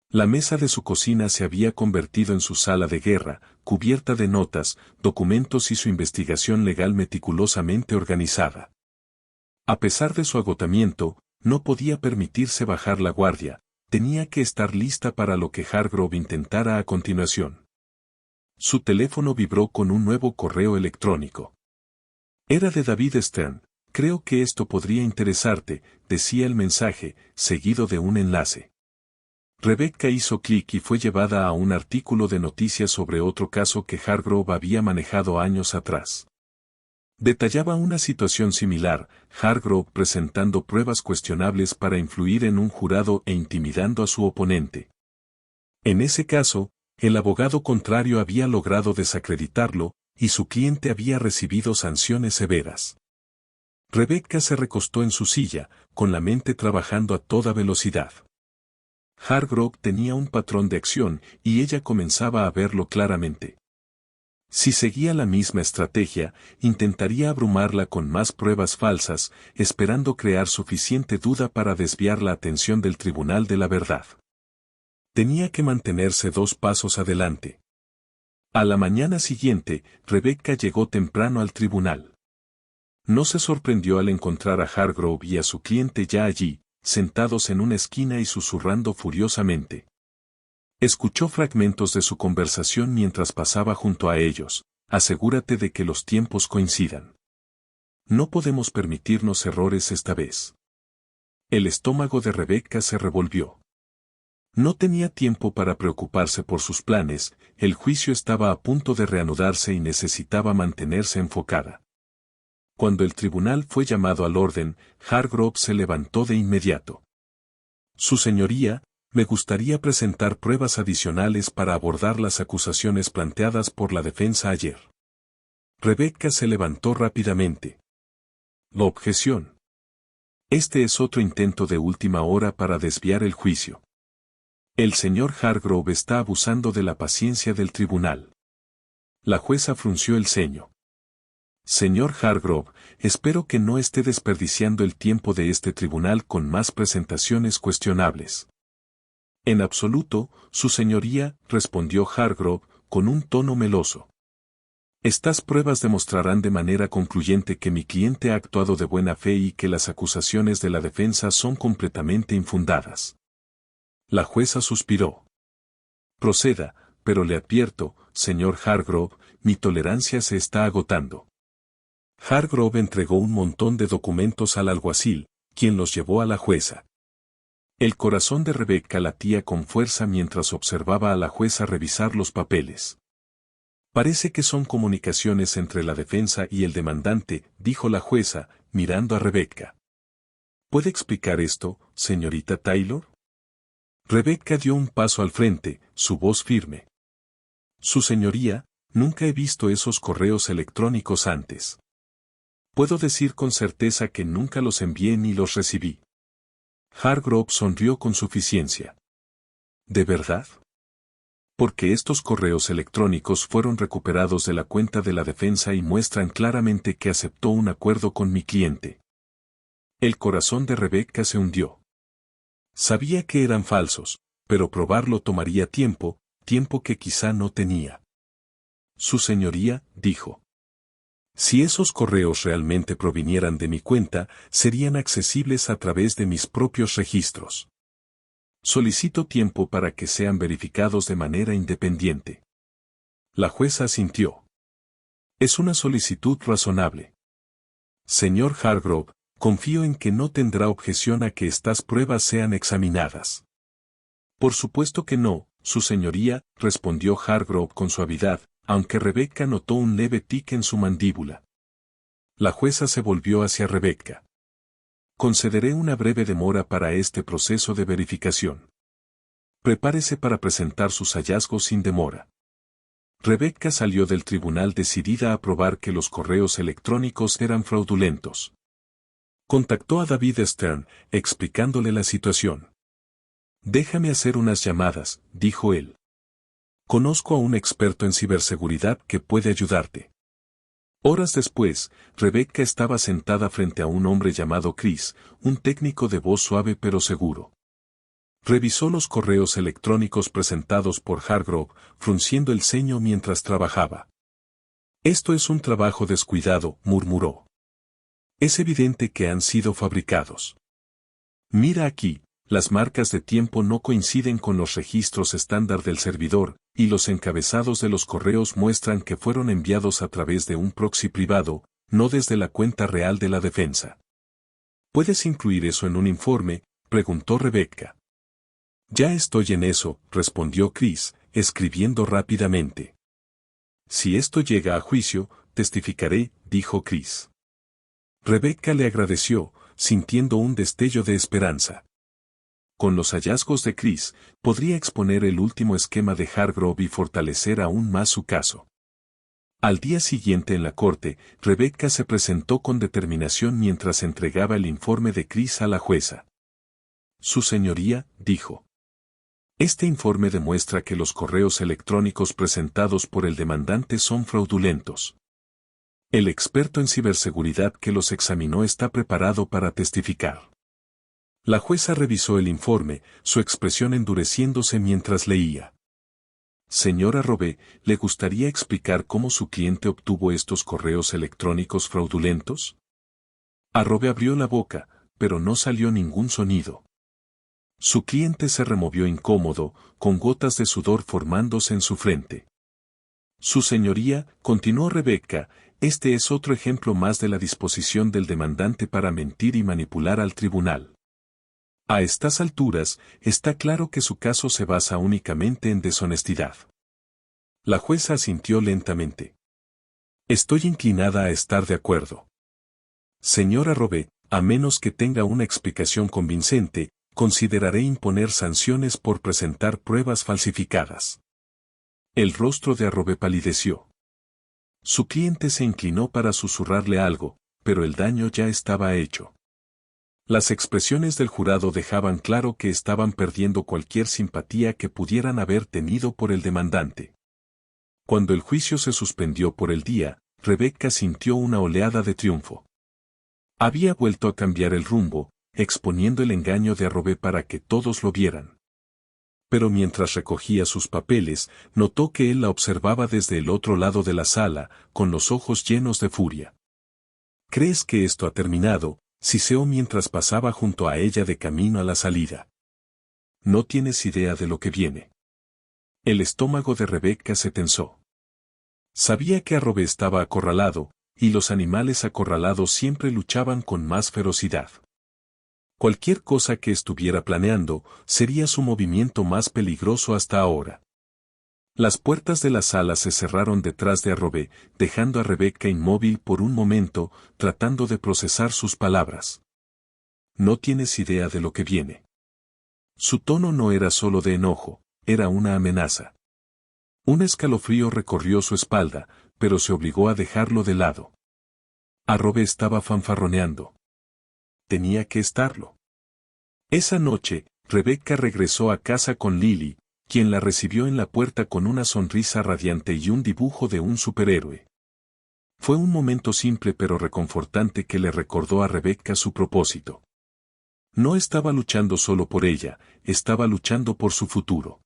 La mesa de su cocina se había convertido en su sala de guerra, cubierta de notas, documentos y su investigación legal meticulosamente organizada. A pesar de su agotamiento, no podía permitirse bajar la guardia, tenía que estar lista para lo que Hargrove intentara a continuación. Su teléfono vibró con un nuevo correo electrónico. Era de David Stern, Creo que esto podría interesarte, decía el mensaje, seguido de un enlace. Rebecca hizo clic y fue llevada a un artículo de noticias sobre otro caso que Hargrove había manejado años atrás. Detallaba una situación similar, Hargrove presentando pruebas cuestionables para influir en un jurado e intimidando a su oponente. En ese caso, el abogado contrario había logrado desacreditarlo, y su cliente había recibido sanciones severas. Rebecca se recostó en su silla, con la mente trabajando a toda velocidad. Hargrove tenía un patrón de acción y ella comenzaba a verlo claramente. Si seguía la misma estrategia, intentaría abrumarla con más pruebas falsas, esperando crear suficiente duda para desviar la atención del tribunal de la verdad. Tenía que mantenerse 2 pasos adelante. A la mañana siguiente, Rebecca llegó temprano al tribunal. No se sorprendió al encontrar a Hargrove y a su cliente ya allí, sentados en una esquina y susurrando furiosamente. Escuchó fragmentos de su conversación mientras pasaba junto a ellos. Asegúrate de que los tiempos coincidan. No podemos permitirnos errores esta vez. El estómago de Rebecca se revolvió. No tenía tiempo para preocuparse por sus planes, el juicio estaba a punto de reanudarse y necesitaba mantenerse enfocada. Cuando el tribunal fue llamado al orden, Hargrove se levantó de inmediato. Su señoría, me gustaría presentar pruebas adicionales para abordar las acusaciones planteadas por la defensa ayer. Rebecca se levantó rápidamente. La objeción. Este es otro intento de última hora para desviar el juicio. El señor Hargrove está abusando de la paciencia del tribunal. La jueza frunció el ceño. Señor Hargrove, espero que no esté desperdiciando el tiempo de este tribunal con más presentaciones cuestionables. En absoluto, su señoría, respondió Hargrove, con un tono meloso. Estas pruebas demostrarán de manera concluyente que mi cliente ha actuado de buena fe y que las acusaciones de la defensa son completamente infundadas. La jueza suspiró. Proceda, pero le advierto, señor Hargrove, mi tolerancia se está agotando. Hargrove entregó un montón de documentos al alguacil, quien los llevó a la jueza. El corazón de Rebecca latía con fuerza mientras observaba a la jueza revisar los papeles. Parece que son comunicaciones entre la defensa y el demandante, dijo la jueza, mirando a Rebecca. ¿Puede explicar esto, señorita Taylor? Rebecca dio un paso al frente, su voz firme. Su señoría, nunca he visto esos correos electrónicos antes. Puedo decir con certeza que nunca los envié ni los recibí. Hargrove sonrió con suficiencia. ¿De verdad? Porque estos correos electrónicos fueron recuperados de la cuenta de la defensa y muestran claramente que aceptó un acuerdo con mi cliente. El corazón de Rebecca se hundió. Sabía que eran falsos, pero probarlo tomaría tiempo, tiempo que quizá no tenía. Su señoría, dijo. Si esos correos realmente provinieran de mi cuenta, serían accesibles a través de mis propios registros. Solicito tiempo para que sean verificados de manera independiente. La jueza asintió. Es una solicitud razonable. Señor Hargrove, confío en que no tendrá objeción a que estas pruebas sean examinadas. Por supuesto que no, su señoría, respondió Hargrove con suavidad, aunque Rebecca notó un leve tic en su mandíbula. La jueza se volvió hacia Rebecca. Concederé una breve demora para este proceso de verificación. Prepárese para presentar sus hallazgos sin demora. Rebecca salió del tribunal decidida a probar que los correos electrónicos eran fraudulentos. Contactó a David Stern, explicándole la situación. Déjame hacer unas llamadas, dijo él. Conozco a un experto en ciberseguridad que puede ayudarte. Horas después, Rebecca estaba sentada frente a un hombre llamado Chris, un técnico de voz suave pero seguro. Revisó los correos electrónicos presentados por Hargrove, frunciendo el ceño mientras trabajaba. Esto es un trabajo descuidado, murmuró. Es evidente que han sido fabricados. Mira aquí, las marcas de tiempo no coinciden con los registros estándar del servidor, y los encabezados de los correos muestran que fueron enviados a través de un proxy privado, no desde la cuenta real de la defensa. ¿Puedes incluir eso en un informe?, preguntó Rebecca. Ya estoy en eso, respondió Chris, escribiendo rápidamente. Si esto llega a juicio, testificaré, dijo Chris. Rebecca le agradeció, sintiendo un destello de esperanza. Con los hallazgos de Chris, podría exponer el último esquema de Hargrove y fortalecer aún más su caso. Al día siguiente en la corte, Rebecca se presentó con determinación mientras entregaba el informe de Chris a la jueza. Su señoría, dijo. Este informe demuestra que los correos electrónicos presentados por el demandante son fraudulentos. El experto en ciberseguridad que los examinó está preparado para testificar. La jueza revisó el informe, su expresión endureciéndose mientras leía. Señora Robe, ¿le gustaría explicar cómo su cliente obtuvo estos correos electrónicos fraudulentos? Robe abrió la boca, pero no salió ningún sonido. Su cliente se removió incómodo, con gotas de sudor formándose en su frente. Su señoría, continuó Rebecca, este es otro ejemplo más de la disposición del demandante para mentir y manipular al tribunal. A estas alturas, está claro que su caso se basa únicamente en deshonestidad. La jueza asintió lentamente. Estoy inclinada a estar de acuerdo. Señora Robe, a menos que tenga una explicación convincente, consideraré imponer sanciones por presentar pruebas falsificadas. El rostro de Robe palideció. Su cliente se inclinó para susurrarle algo, pero el daño ya estaba hecho. Las expresiones del jurado dejaban claro que estaban perdiendo cualquier simpatía que pudieran haber tenido por el demandante. Cuando el juicio se suspendió por el día, Rebecca sintió una oleada de triunfo. Había vuelto a cambiar el rumbo, exponiendo el engaño de Robe para que todos lo vieran. Pero mientras recogía sus papeles, notó que él la observaba desde el otro lado de la sala, con los ojos llenos de furia. ¿Crees que esto ha terminado?, siseó mientras pasaba junto a ella de camino a la salida. No tienes idea de lo que viene. El estómago de Rebecca se tensó. Sabía que Robe estaba acorralado, y los animales acorralados siempre luchaban con más ferocidad. Cualquier cosa que estuviera planeando, sería su movimiento más peligroso hasta ahora. Las puertas de la sala se cerraron detrás de Robe, dejando a Rebecca inmóvil por un momento, tratando de procesar sus palabras. No tienes idea de lo que viene. Su tono no era solo de enojo, era una amenaza. Un escalofrío recorrió su espalda, pero se obligó a dejarlo de lado. Robe estaba fanfarroneando. Tenía que estarlo. Esa noche, Rebecca regresó a casa con Lily, quien la recibió en la puerta con una sonrisa radiante y un dibujo de un superhéroe. Fue un momento simple pero reconfortante que le recordó a Rebecca su propósito. No estaba luchando solo por ella, estaba luchando por su futuro.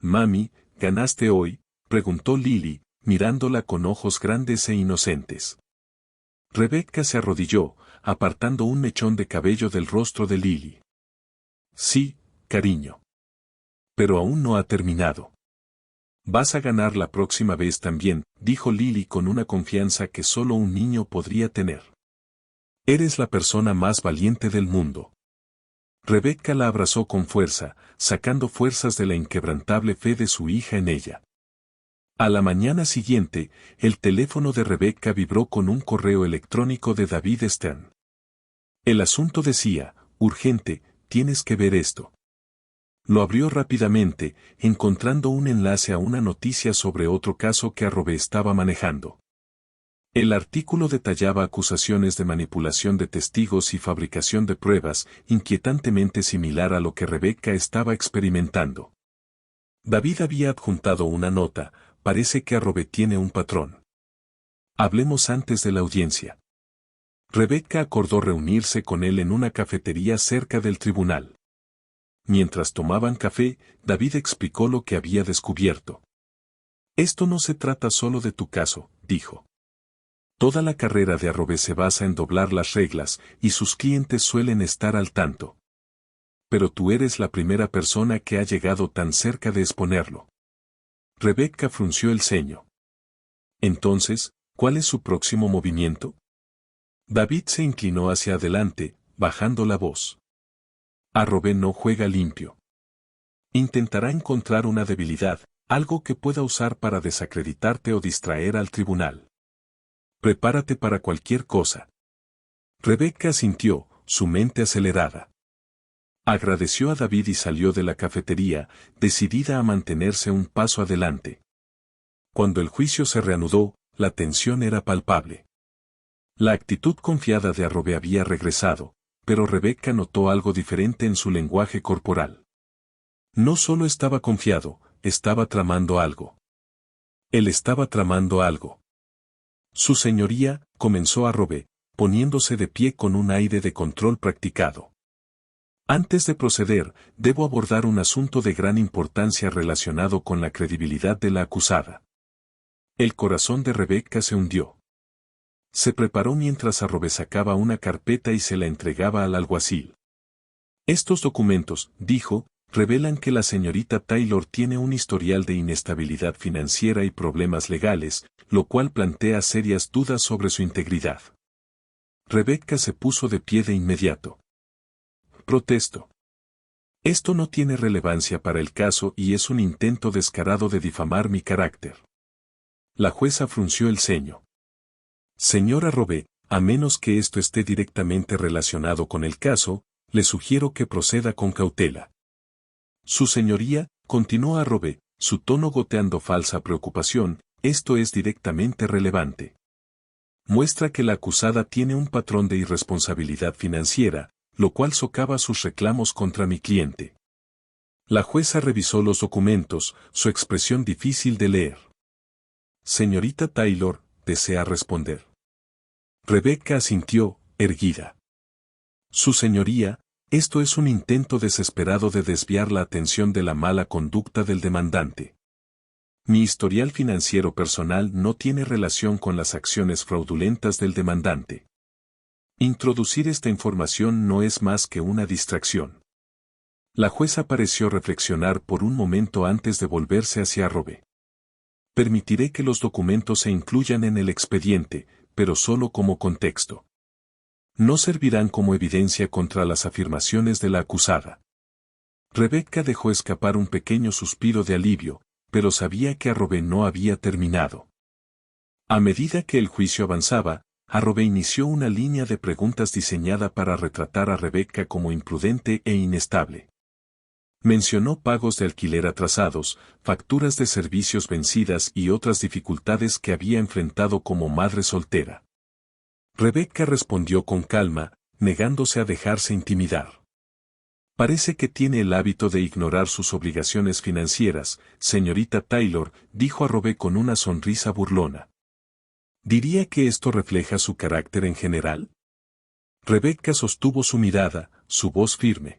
«Mami, ¿ganaste hoy?», preguntó Lily, mirándola con ojos grandes e inocentes. Rebecca se arrodilló, apartando un mechón de cabello del rostro de Lily. «Sí, cariño. Pero aún no ha terminado. Vas a ganar la próxima vez también», dijo Lily con una confianza que solo un niño podría tener. «Eres la persona más valiente del mundo». Rebecca la abrazó con fuerza, sacando fuerzas de la inquebrantable fe de su hija en ella. A la mañana siguiente, el teléfono de Rebecca vibró con un correo electrónico de David Stern. El asunto decía: «Urgente, tienes que ver esto». Lo abrió rápidamente, encontrando un enlace a una noticia sobre otro caso que Robe estaba manejando. El artículo detallaba acusaciones de manipulación de testigos y fabricación de pruebas, inquietantemente similar a lo que Rebecca estaba experimentando. David había adjuntado una nota: «Parece que Robe tiene un patrón. Hablemos antes de la audiencia». Rebecca acordó reunirse con él en una cafetería cerca del tribunal. Mientras tomaban café, David explicó lo que había descubierto. «Esto no se trata solo de tu caso», dijo. «Toda la carrera de Robe se basa en doblar las reglas, y sus clientes suelen estar al tanto. Pero tú eres la primera persona que ha llegado tan cerca de exponerlo». Rebecca frunció el ceño. «Entonces, ¿Cuál es su próximo movimiento? David se inclinó hacia adelante, bajando la voz. Arrobé no juega limpio. Intentará encontrar una debilidad, algo que pueda usar para desacreditarte o distraer al tribunal. Prepárate para cualquier cosa. Rebecca asintió, su mente acelerada. Agradeció a David y salió de la cafetería, decidida a mantenerse un paso adelante. Cuando el juicio se reanudó, la tensión era palpable. La actitud confiada de Arrobé había regresado, pero Rebecca notó algo diferente en su lenguaje corporal. No solo estaba confiado, estaba tramando algo. Él estaba tramando algo. Su señoría, comenzó Arrobé, poniéndose de pie con un aire de control practicado. Antes de proceder, debo abordar un asunto de gran importancia relacionado con la credibilidad de la acusada. El corazón de Rebecca se hundió. Se preparó mientras Arrobé sacaba una carpeta y se la entregaba al alguacil. Estos documentos, dijo, revelan que la señorita Taylor tiene un historial de inestabilidad financiera y problemas legales, lo cual plantea serias dudas sobre su integridad. Rebecca se puso de pie de inmediato. Protesto. Esto no tiene relevancia para el caso y es un intento descarado de difamar mi carácter. La jueza frunció el ceño. Señora Arrobé, a menos que esto esté directamente relacionado con el caso, le sugiero que proceda con cautela. Su señoría, continuó Arrobé, su tono goteando falsa preocupación, esto es directamente relevante. Muestra que la acusada tiene un patrón de irresponsabilidad financiera, lo cual socava sus reclamos contra mi cliente. La jueza revisó los documentos, su expresión difícil de leer. Señorita Taylor, ¿desea responder? Rebecca asintió, erguida. Su señoría, esto es un intento desesperado de desviar la atención de la mala conducta del demandante. Mi historial financiero personal no tiene relación con las acciones fraudulentas del demandante. Introducir esta información no es más que una distracción. La jueza pareció reflexionar por un momento antes de volverse hacia Arrobé. Permitiré que los documentos se incluyan en el expediente, pero solo como contexto. No servirán como evidencia contra las afirmaciones de la acusada. Rebecca dejó escapar un pequeño suspiro de alivio, pero sabía que Arrobé no había terminado. A medida que el juicio avanzaba, Arrobé inició una línea de preguntas diseñada para retratar a Rebecca como imprudente e inestable. Mencionó pagos de alquiler atrasados, facturas de servicios vencidas y otras dificultades que había enfrentado como madre soltera. Rebecca respondió con calma, negándose a dejarse intimidar. Parece que tiene el hábito de ignorar sus obligaciones financieras, señorita Taylor, dijo Arrobé con una sonrisa burlona. ¿Diría que esto refleja su carácter en general? Rebecca sostuvo su mirada, su voz firme.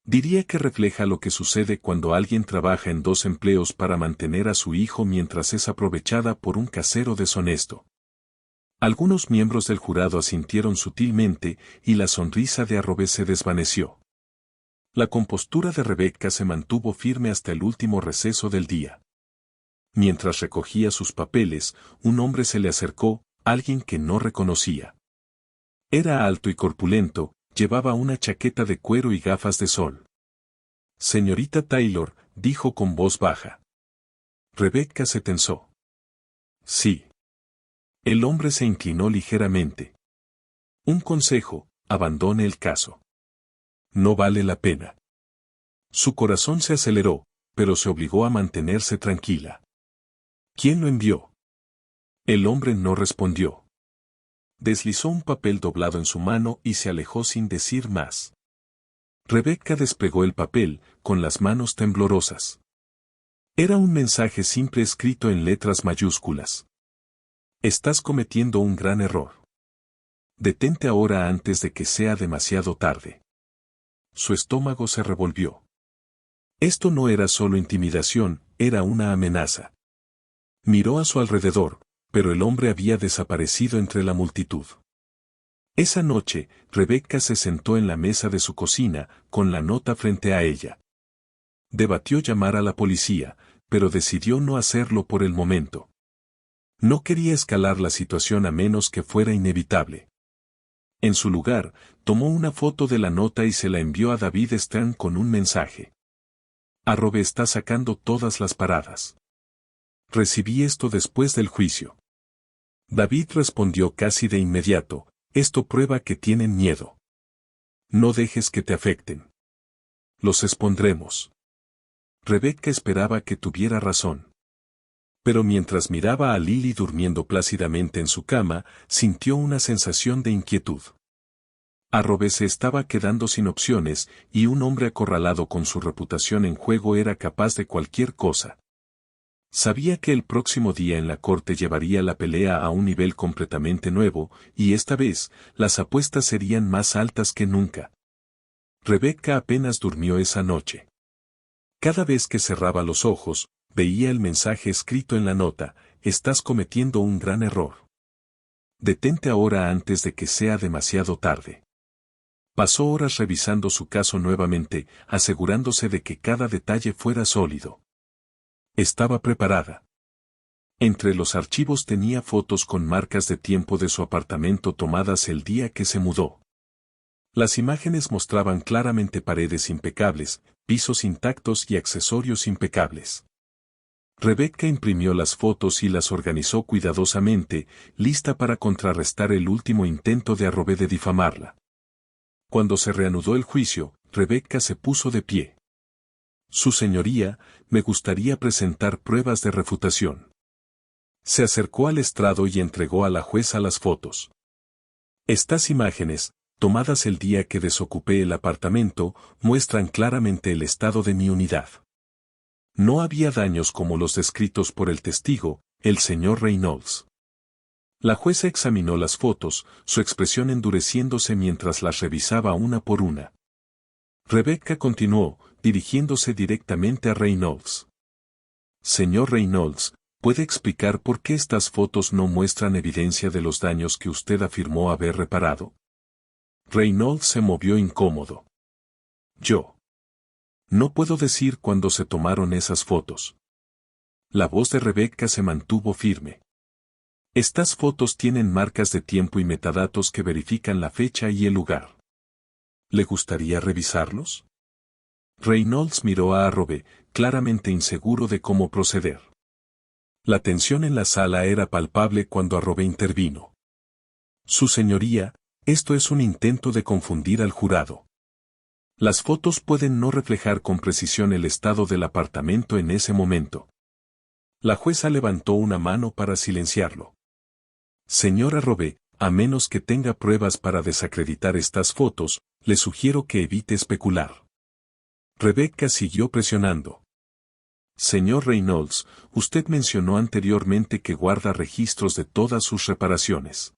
Diría que refleja lo que sucede cuando alguien trabaja en 2 empleos para mantener a su hijo mientras es aprovechada por un casero deshonesto. Algunos miembros del jurado asintieron sutilmente y la sonrisa de Arrobé se desvaneció. La compostura de Rebecca se mantuvo firme hasta el último receso del día. Mientras recogía sus papeles, un hombre se le acercó, alguien que no reconocía. Era alto y corpulento, llevaba una chaqueta de cuero y gafas de sol. Señorita Taylor, dijo con voz baja. Rebecca se tensó. Sí. El hombre se inclinó ligeramente. Un consejo, abandone el caso. No vale la pena. Su corazón se aceleró, pero se obligó a mantenerse tranquila. ¿Quién lo envió? El hombre no respondió. Deslizó un papel doblado en su mano y se alejó sin decir más. Rebecca despegó el papel, con las manos temblorosas. Era un mensaje simple escrito en letras mayúsculas. Estás cometiendo un gran error. Detente ahora antes de que sea demasiado tarde. Su estómago se revolvió. Esto no era solo intimidación, era una amenaza. Miró a su alrededor, pero el hombre había desaparecido entre la multitud. Esa noche, Rebecca se sentó en la mesa de su cocina, con la nota frente a ella. Debatió llamar a la policía, pero decidió no hacerlo por el momento. No quería escalar la situación a menos que fuera inevitable. En su lugar, tomó una foto de la nota y se la envió a David Stern con un mensaje. Arrobe está sacando todas las paradas. Recibí esto después del juicio. David respondió casi de inmediato, esto prueba que tienen miedo. No dejes que te afecten. Los expondremos. Rebecca esperaba que tuviera razón. Pero mientras miraba a Lily durmiendo plácidamente en su cama, sintió una sensación de inquietud. Arrobe se estaba quedando sin opciones, y un hombre acorralado con su reputación en juego era capaz de cualquier cosa. Sabía que el próximo día en la corte llevaría la pelea a un nivel completamente nuevo, y esta vez, las apuestas serían más altas que nunca. Rebecca apenas durmió esa noche. Cada vez que cerraba los ojos, veía el mensaje escrito en la nota, estás cometiendo un gran error. Detente ahora antes de que sea demasiado tarde. Pasó horas revisando su caso nuevamente, asegurándose de que cada detalle fuera sólido. Estaba preparada. Entre los archivos tenía fotos con marcas de tiempo de su apartamento tomadas el día que se mudó. Las imágenes mostraban claramente paredes impecables, pisos intactos y accesorios impecables. Rebecca imprimió las fotos y las organizó cuidadosamente, lista para contrarrestar el último intento de Arrobe de difamarla. Cuando se reanudó el juicio, Rebecca se puso de pie. Su señoría, me gustaría presentar pruebas de refutación. Se acercó al estrado y entregó a la jueza las fotos. Estas imágenes, tomadas el día que desocupé el apartamento, muestran claramente el estado de mi unidad. No había daños como los descritos por el testigo, el señor Reynolds. La jueza examinó las fotos, su expresión endureciéndose mientras las revisaba una por una. Rebecca continuó, dirigiéndose directamente a Reynolds. Señor Reynolds, ¿puede explicar por qué estas fotos no muestran evidencia de los daños que usted afirmó haber reparado? Reynolds se movió incómodo. Yo. No puedo decir cuándo se tomaron esas fotos. La voz de Rebecca se mantuvo firme. Estas fotos tienen marcas de tiempo y metadatos que verifican la fecha y el lugar. ¿Le gustaría revisarlos? Reynolds miró a Arrobe, claramente inseguro de cómo proceder. La tensión en la sala era palpable cuando Arrobe intervino. Su señoría, esto es un intento de confundir al jurado. Las fotos pueden no reflejar con precisión el estado del apartamento en ese momento. La jueza levantó una mano para silenciarlo. Señora Arrobe, a menos que tenga pruebas para desacreditar estas fotos, le sugiero que evite especular. Rebecca siguió presionando. Señor Reynolds, usted mencionó anteriormente que guarda registros de todas sus reparaciones.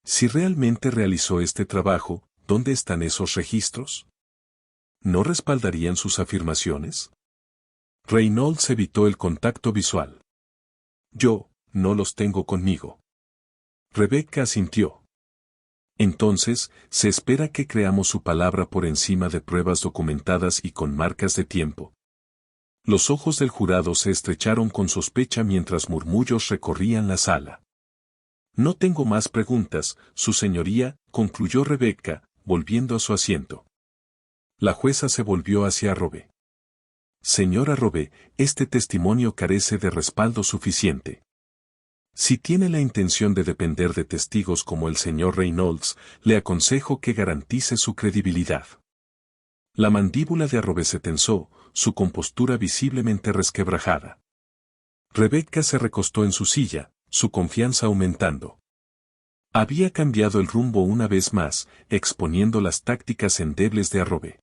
Si realmente realizó este trabajo, ¿dónde están esos registros? ¿No respaldarían sus afirmaciones? Reynolds evitó el contacto visual. Yo, no los tengo conmigo. Rebecca asintió. Entonces, se espera que creamos su palabra por encima de pruebas documentadas y con marcas de tiempo. Los ojos del jurado se estrecharon con sospecha mientras murmullos recorrían la sala. No tengo más preguntas, su señoría, concluyó Rebecca, volviendo a su asiento. La jueza se volvió hacia Arrobe. Señora Arrobe, este testimonio carece de respaldo suficiente. Si tiene la intención de depender de testigos como el señor Reynolds, le aconsejo que garantice su credibilidad. La mandíbula de Arrobe se tensó, su compostura visiblemente resquebrajada. Rebecca se recostó en su silla, su confianza aumentando. Había cambiado el rumbo una vez más, exponiendo las tácticas endebles de Arrobe.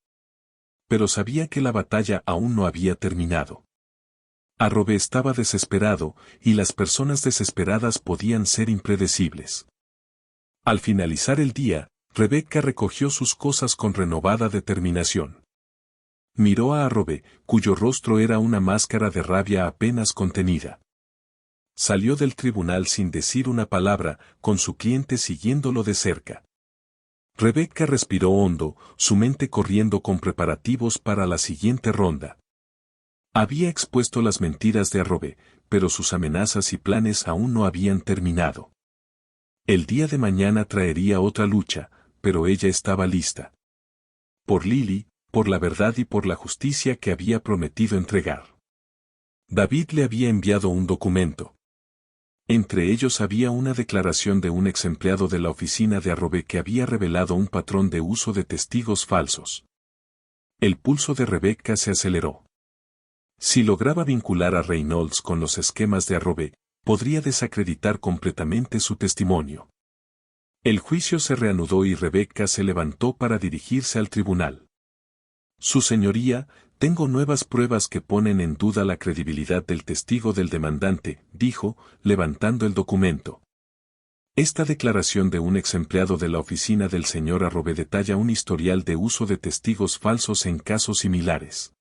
Pero sabía que la batalla aún no había terminado. Arrobe estaba desesperado, y las personas desesperadas podían ser impredecibles. Al finalizar el día, Rebecca recogió sus cosas con renovada determinación. Miró a Arrobe, cuyo rostro era una máscara de rabia apenas contenida. Salió del tribunal sin decir una palabra, con su cliente siguiéndolo de cerca. Rebecca respiró hondo, su mente corriendo con preparativos para la siguiente ronda. Había expuesto las mentiras de Arrobe, pero sus amenazas y planes aún no habían terminado. El día de mañana traería otra lucha, pero ella estaba lista. Por Lily, por la verdad y por la justicia que había prometido entregar. David le había enviado un documento. Entre ellos había una declaración de un ex empleado de la oficina de Arrobe que había revelado un patrón de uso de testigos falsos. El pulso de Rebecca se aceleró. Si lograba vincular a Reynolds con los esquemas de Arrobe, podría desacreditar completamente su testimonio. El juicio se reanudó y Rebecca se levantó para dirigirse al tribunal. Su señoría, tengo nuevas pruebas que ponen en duda la credibilidad del testigo del demandante, dijo, levantando el documento. Esta declaración de un ex empleado de la oficina del señor Arrobe detalla un historial de uso de testigos falsos en casos similares.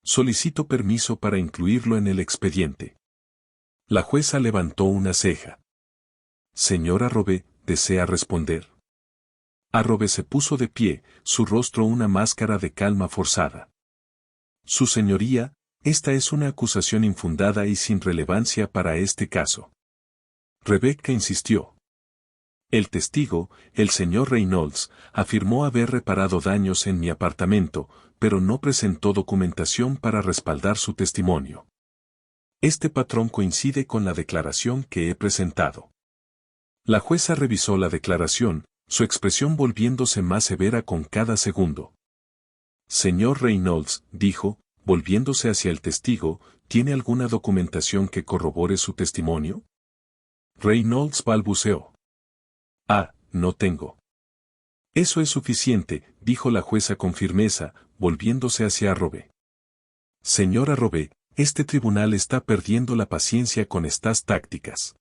Solicito permiso para incluirlo en el expediente. La jueza levantó una ceja. Señor Arrobe, ¿desea responder? Arrobe se puso de pie, su rostro una máscara de calma forzada. Su señoría, esta es una acusación infundada y sin relevancia para este caso. Rebecca insistió. El testigo, el señor Reynolds, afirmó haber reparado daños en mi apartamento, pero no presentó documentación para respaldar su testimonio. Este patrón coincide con la declaración que he presentado. La jueza revisó la declaración, su expresión volviéndose más severa con cada segundo. Señor Reynolds, dijo, volviéndose hacia el testigo, ¿tiene alguna documentación que corrobore su testimonio? Reynolds balbuceó. No tengo. Eso es suficiente, dijo la jueza con firmeza, volviéndose hacia Arrobe. Señor Arrobe, este tribunal está perdiendo la paciencia con estas tácticas.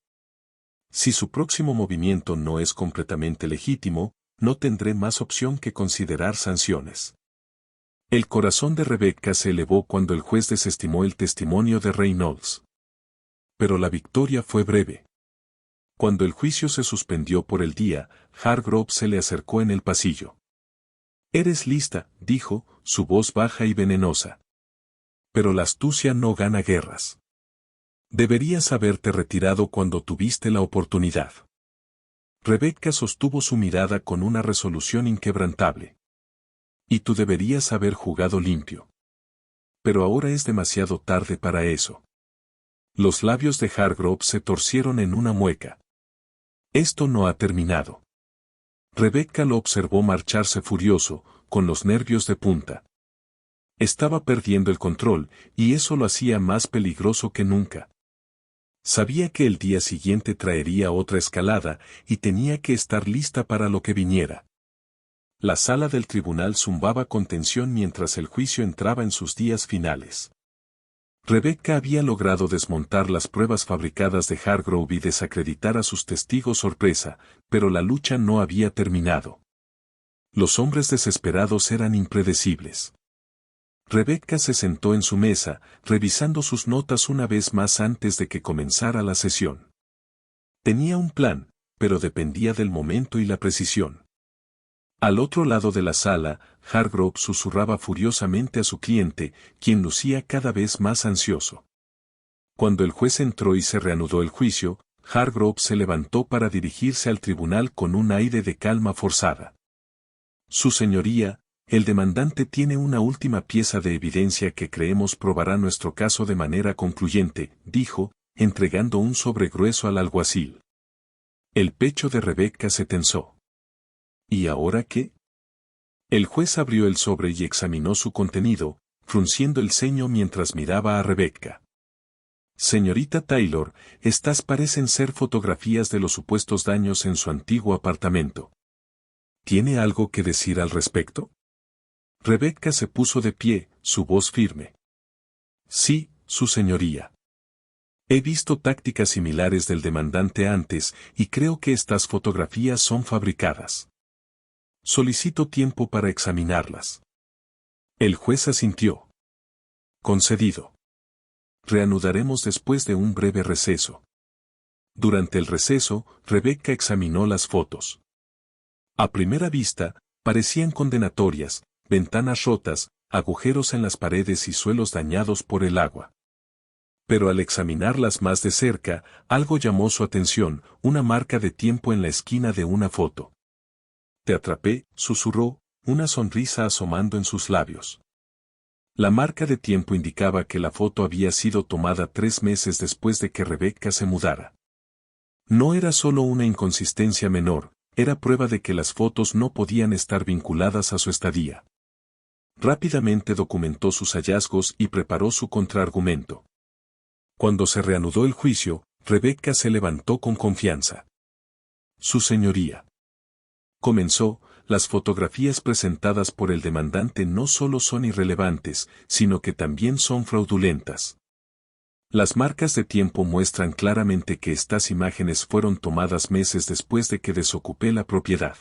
Si su próximo movimiento no es completamente legítimo, no tendré más opción que considerar sanciones. El corazón de Rebecca se elevó cuando el juez desestimó el testimonio de Reynolds. Pero la victoria fue breve. Cuando el juicio se suspendió por el día, Hargrove se le acercó en el pasillo. «Eres lista», dijo, su voz baja y venenosa. «Pero la astucia no gana guerras. Deberías haberte retirado cuando tuviste la oportunidad». Rebecca sostuvo su mirada con una resolución inquebrantable. «Y tú deberías haber jugado limpio. Pero ahora es demasiado tarde para eso». Los labios de Hargrove se torcieron en una mueca. «Esto no ha terminado». Rebecca lo observó marcharse furioso, con los nervios de punta. Estaba perdiendo el control, y eso lo hacía más peligroso que nunca. Sabía que el día siguiente traería otra escalada, y tenía que estar lista para lo que viniera. La sala del tribunal zumbaba con tensión mientras el juicio entraba en sus días finales. Rebecca había logrado desmontar las pruebas fabricadas de Hargrove y desacreditar a sus testigos sorpresa, pero la lucha no había terminado. Los hombres desesperados eran impredecibles. Rebecca se sentó en su mesa, revisando sus notas una vez más antes de que comenzara la sesión. Tenía un plan, pero dependía del momento y la precisión. Al otro lado de la sala, Hargrove susurraba furiosamente a su cliente, quien lucía cada vez más ansioso. Cuando el juez entró y se reanudó el juicio, Hargrove se levantó para dirigirse al tribunal con un aire de calma forzada. Su señoría, el demandante tiene una última pieza de evidencia que creemos probará nuestro caso de manera concluyente, dijo, entregando un sobre grueso al alguacil. El pecho de Rebecca se tensó. ¿Y ahora qué? El juez abrió el sobre y examinó su contenido, frunciendo el ceño mientras miraba a Rebecca. Señorita Taylor, estas parecen ser fotografías de los supuestos daños en su antiguo apartamento. ¿Tiene algo que decir al respecto? Rebecca se puso de pie, su voz firme. Sí, su señoría. He visto tácticas similares del demandante antes y creo que estas fotografías son fabricadas. Solicito tiempo para examinarlas. El juez asintió. Concedido. Reanudaremos después de un breve receso. Durante el receso, Rebecca examinó las fotos. A primera vista, parecían condenatorias, ventanas rotas, agujeros en las paredes y suelos dañados por el agua. Pero al examinarlas más de cerca, algo llamó su atención, una marca de tiempo en la esquina de una foto. «Te atrapé», susurró, una sonrisa asomando en sus labios. La marca de tiempo indicaba que la foto había sido tomada 3 meses después de que Rebecca se mudara. No era solo una inconsistencia menor, era prueba de que las fotos no podían estar vinculadas a su estadía. Rápidamente documentó sus hallazgos y preparó su contraargumento. Cuando se reanudó el juicio, Rebecca se levantó con confianza. «Su señoría», comenzó, «las fotografías presentadas por el demandante no solo son irrelevantes, sino que también son fraudulentas. Las marcas de tiempo muestran claramente que estas imágenes fueron tomadas meses después de que desocupé la propiedad».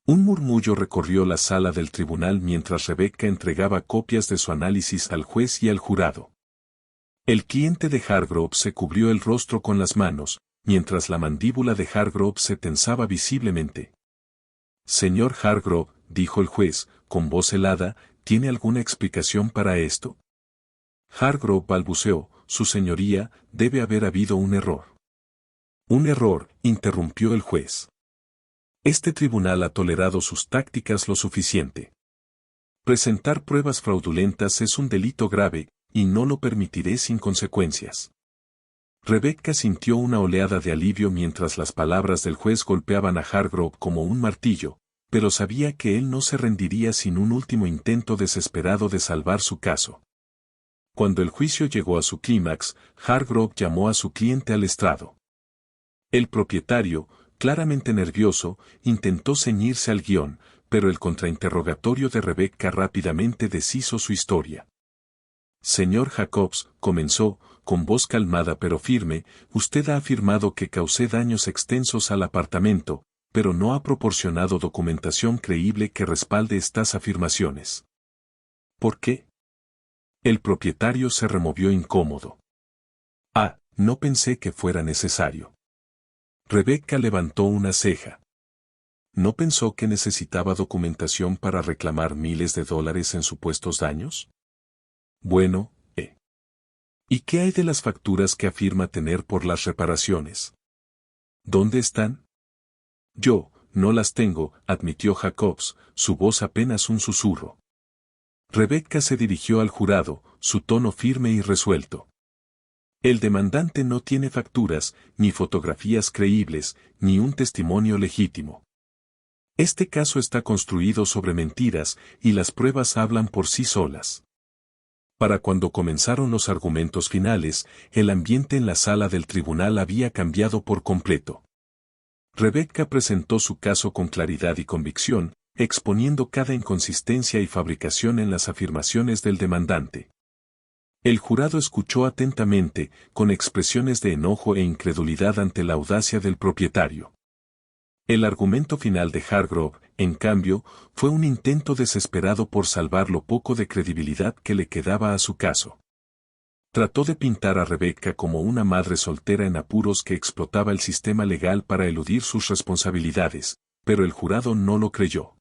Un murmullo recorrió la sala del tribunal mientras Rebecca entregaba copias de su análisis al juez y al jurado. El cliente de Hargrove se cubrió el rostro con las manos, mientras la mandíbula de Hargrove se tensaba visiblemente. «Señor Hargrove», dijo el juez, con voz helada, «¿tiene alguna explicación para esto?» Hargrove balbuceó, «Su señoría, debe haber habido un error». «Un error», interrumpió el juez. «Este tribunal ha tolerado sus tácticas lo suficiente. Presentar pruebas fraudulentas es un delito grave, y no lo permitiré sin consecuencias». Rebecca sintió una oleada de alivio mientras las palabras del juez golpeaban a Hargrove como un martillo, pero sabía que él no se rendiría sin un último intento desesperado de salvar su caso. Cuando el juicio llegó a su clímax, Hargrove llamó a su cliente al estrado. El propietario, claramente nervioso, intentó ceñirse al guión, pero el contrainterrogatorio de Rebecca rápidamente deshizo su historia. «Señor Jacobs», comenzó, con voz calmada pero firme, «usted ha afirmado que causé daños extensos al apartamento, pero no ha proporcionado documentación creíble que respalde estas afirmaciones. ¿Por qué?» El propietario se removió incómodo. «Ah, no pensé que fuera necesario». Rebecca levantó una ceja. ¿No pensó que necesitaba documentación para reclamar miles de dólares en supuestos daños? Bueno, ¿y qué hay de las facturas que afirma tener por las reparaciones? ¿Dónde están? Yo, no las tengo, admitió Jacobs, su voz apenas un susurro. Rebecca se dirigió al jurado, su tono firme y resuelto. El demandante no tiene facturas, ni fotografías creíbles, ni un testimonio legítimo. Este caso está construido sobre mentiras, y las pruebas hablan por sí solas. Para cuando comenzaron los argumentos finales, el ambiente en la sala del tribunal había cambiado por completo. Rebecca presentó su caso con claridad y convicción, exponiendo cada inconsistencia y fabricación en las afirmaciones del demandante. El jurado escuchó atentamente, con expresiones de enojo e incredulidad ante la audacia del propietario. El argumento final de Hargrove, en cambio, fue un intento desesperado por salvar lo poco de credibilidad que le quedaba a su caso. Trató de pintar a Rebecca como una madre soltera en apuros que explotaba el sistema legal para eludir sus responsabilidades, pero el jurado no lo creyó.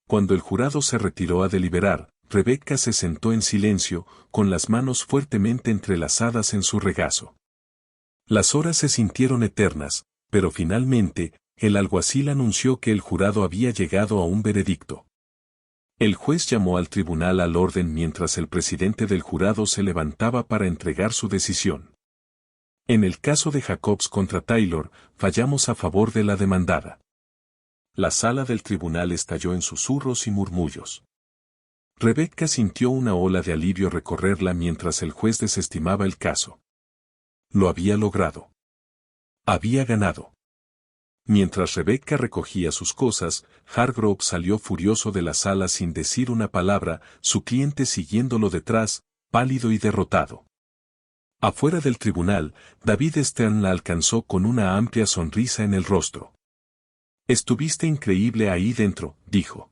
Cuando el jurado se retiró a deliberar, Rebecca se sentó en silencio, con las manos fuertemente entrelazadas en su regazo. Las horas se sintieron eternas, pero finalmente, el alguacil anunció que el jurado había llegado a un veredicto. El juez llamó al tribunal al orden mientras el presidente del jurado se levantaba para entregar su decisión. En el caso de Jacobs contra Taylor, fallamos a favor de la demandada. La sala del tribunal estalló en susurros y murmullos. Rebecca sintió una ola de alivio recorrerla mientras el juez desestimaba el caso. Lo había logrado. Había ganado. Mientras Rebecca recogía sus cosas, Hargrove salió furioso de la sala sin decir una palabra, su cliente siguiéndolo detrás, pálido y derrotado. Afuera del tribunal, David Stern la alcanzó con una amplia sonrisa en el rostro. «Estuviste increíble ahí dentro», dijo.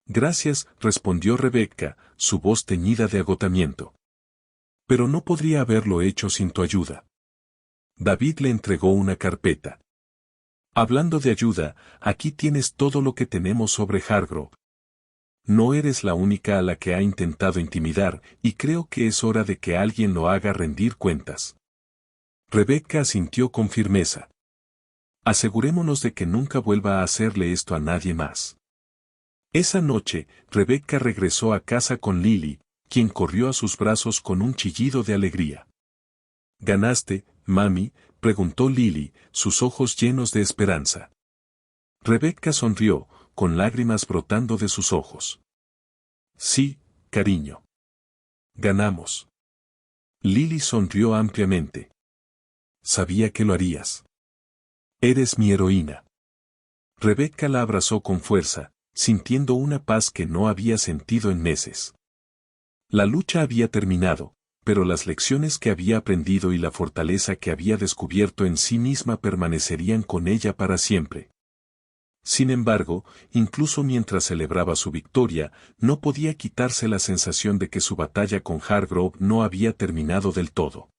«Gracias», respondió Rebecca, su voz teñida de agotamiento. «Pero no podría haberlo hecho sin tu ayuda». David le entregó una carpeta. «Hablando de ayuda, aquí tienes todo lo que tenemos sobre Hargrove». no eres la única a la que ha intentado intimidar, y creo que es hora de que alguien lo haga rendir cuentas. Rebecca asintió con firmeza. Asegurémonos de que nunca vuelva a hacerle esto a nadie más. Esa noche, Rebecca regresó a casa con Lily, quien corrió a sus brazos con un chillido de alegría. ¿Ganaste, mami?, preguntó Lily, sus ojos llenos de esperanza. Rebecca sonrió, con lágrimas brotando de sus ojos. Sí, cariño. Ganamos. Lily sonrió ampliamente. Sabía que lo harías. Eres mi heroína. Rebecca la abrazó con fuerza, sintiendo una paz que no había sentido en meses. La lucha había terminado, pero las lecciones que había aprendido y la fortaleza que había descubierto en sí misma permanecerían con ella para siempre. Sin embargo, incluso mientras celebraba su victoria, no podía quitarse la sensación de que su batalla con Hargrove no había terminado del todo.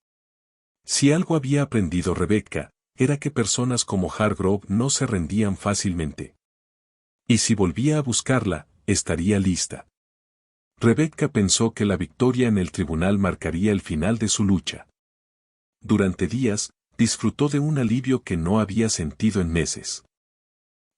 Si algo había aprendido Rebecca, era que personas como Hargrove no se rendían fácilmente. Y si volvía a buscarla, estaría lista. Rebecca pensó que la victoria en el tribunal marcaría el final de su lucha. Durante días, disfrutó de un alivio que no había sentido en meses.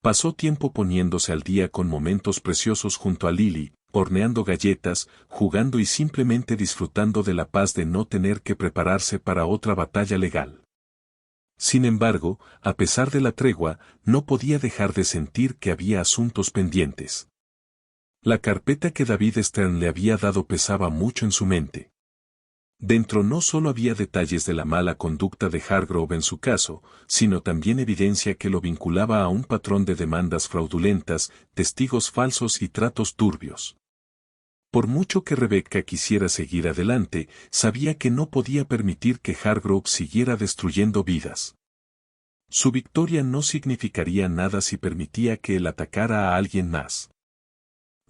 Pasó tiempo poniéndose al día con momentos preciosos junto a Lily, horneando galletas, jugando y simplemente disfrutando de la paz de no tener que prepararse para otra batalla legal. Sin embargo, a pesar de la tregua, no podía dejar de sentir que había asuntos pendientes. La carpeta que David Stern le había dado pesaba mucho en su mente. Dentro no solo había detalles de la mala conducta de Hargrove en su caso, sino también evidencia que lo vinculaba a un patrón de demandas fraudulentas, testigos falsos y tratos turbios. Por mucho que Rebecca quisiera seguir adelante, sabía que no podía permitir que Hargrove siguiera destruyendo vidas. Su victoria no significaría nada si permitía que él atacara a alguien más.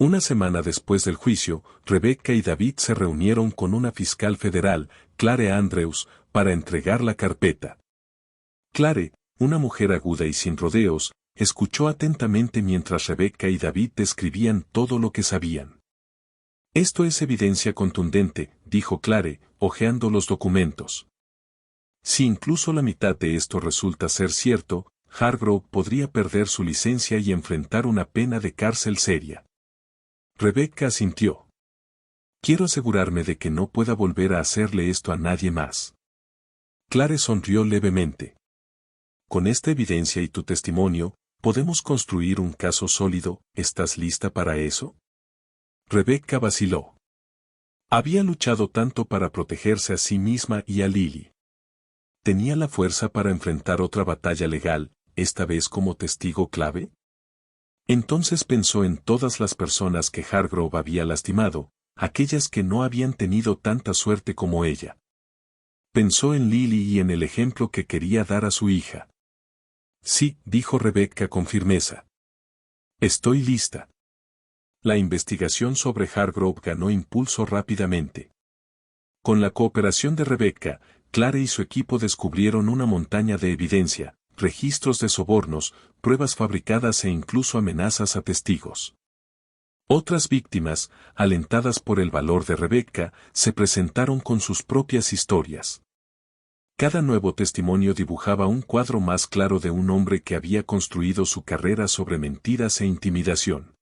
Una semana después del juicio, Rebecca y David se reunieron con una fiscal federal, Clare Andrews, para entregar la carpeta. Clare, una mujer aguda y sin rodeos, escuchó atentamente mientras Rebecca y David describían todo lo que sabían. Esto es evidencia contundente, dijo Clare, hojeando los documentos. Si incluso la mitad de esto resulta ser cierto, Hargrove podría perder su licencia y enfrentar una pena de cárcel seria. Rebecca asintió. Quiero asegurarme de que no pueda volver a hacerle esto a nadie más. Clare sonrió levemente. Con esta evidencia y tu testimonio, ¿podemos construir un caso sólido? ¿Estás lista para eso? Rebecca vaciló. Había luchado tanto para protegerse a sí misma y a Lily. ¿Tenía la fuerza para enfrentar otra batalla legal, esta vez como testigo clave? Entonces pensó en todas las personas que Hargrove había lastimado, aquellas que no habían tenido tanta suerte como ella. Pensó en Lily y en el ejemplo que quería dar a su hija. Sí, dijo Rebecca con firmeza. Estoy lista. La investigación sobre Hargrove ganó impulso rápidamente. Con la cooperación de Rebecca, Clare y su equipo descubrieron una montaña de evidencia, registros de sobornos, pruebas fabricadas e incluso amenazas a testigos. Otras víctimas, alentadas por el valor de Rebecca, se presentaron con sus propias historias. Cada nuevo testimonio dibujaba un cuadro más claro de un hombre que había construido su carrera sobre mentiras e intimidación.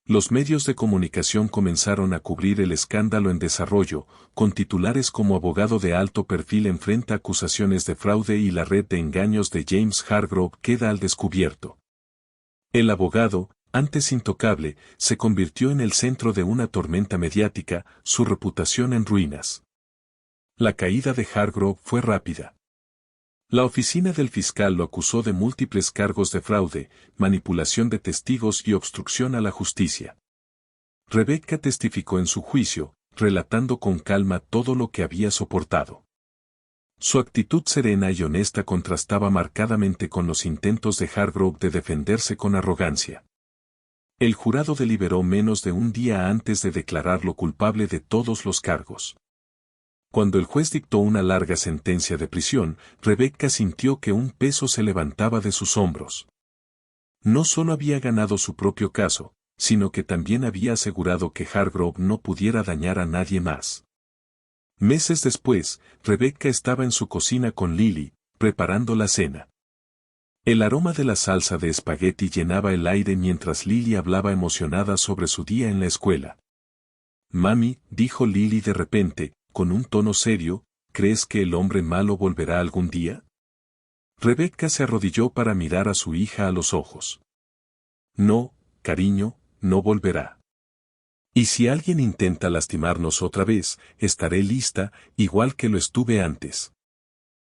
Los medios de comunicación comenzaron a cubrir el escándalo en desarrollo, con titulares como abogado de alto perfil enfrenta acusaciones de fraude y la red de engaños de James Hargrove queda al descubierto. El abogado, antes intocable, se convirtió en el centro de una tormenta mediática, su reputación en ruinas. La caída de Hargrove fue rápida. La oficina del fiscal lo acusó de múltiples cargos de fraude, manipulación de testigos y obstrucción a la justicia. Rebecca testificó en su juicio, relatando con calma todo lo que había soportado. Su actitud serena y honesta contrastaba marcadamente con los intentos de Hargrove de defenderse con arrogancia. El jurado deliberó menos de un día antes de declararlo culpable de todos los cargos. Cuando el juez dictó una larga sentencia de prisión, Rebecca sintió que un peso se levantaba de sus hombros. No solo había ganado su propio caso, sino que también había asegurado que Hargrove no pudiera dañar a nadie más. Meses después, Rebecca estaba en su cocina con Lily, preparando la cena. El aroma de la salsa de espagueti llenaba el aire mientras Lily hablaba emocionada sobre su día en la escuela. Mami, dijo Lily de repente, con un tono serio, ¿crees que el hombre malo volverá algún día? Rebecca se arrodilló para mirar a su hija a los ojos. No, cariño, no volverá. Y si alguien intenta lastimarnos otra vez, estaré lista, igual que lo estuve antes.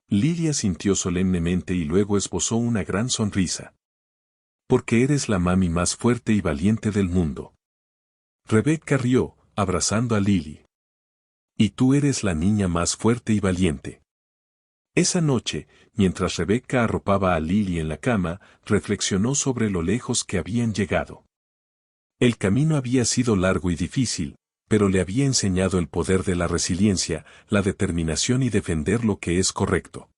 Lily asintió solemnemente y luego esbozó una gran sonrisa. Porque eres la mami más fuerte y valiente del mundo. Rebecca rió, abrazando a Lily. Y tú eres la niña más fuerte y valiente. Esa noche, mientras Rebecca arropaba a Lily en la cama, reflexionó sobre lo lejos que habían llegado. El camino había sido largo y difícil, pero le había enseñado el poder de la resiliencia, la determinación y defender lo que es correcto.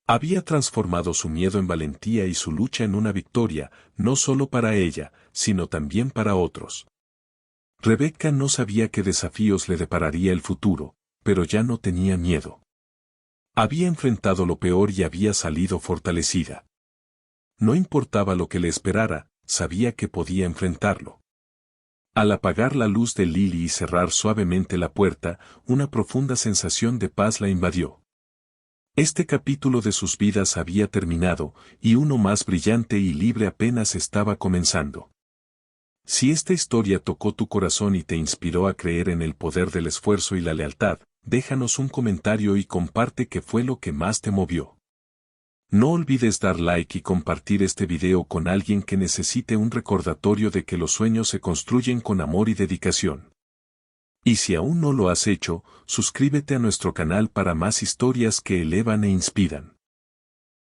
Había transformado su miedo en valentía y su lucha en una victoria, no solo para ella, sino también para otros. Rebecca no sabía qué desafíos le depararía el futuro, pero ya no tenía miedo. Había enfrentado lo peor y había salido fortalecida. No importaba lo que le esperara, sabía que podía enfrentarlo. Al apagar la luz de Lily y cerrar suavemente la puerta, una profunda sensación de paz la invadió. Este capítulo de sus vidas había terminado, y uno más brillante y libre apenas estaba comenzando. Si esta historia tocó tu corazón y te inspiró a creer en el poder del esfuerzo y la lealtad, déjanos un comentario y comparte qué fue lo que más te movió. No olvides dar like y compartir este video con alguien que necesite un recordatorio de que los sueños se construyen con amor y dedicación. Y si aún no lo has hecho, suscríbete a nuestro canal para más historias que elevan e inspiran.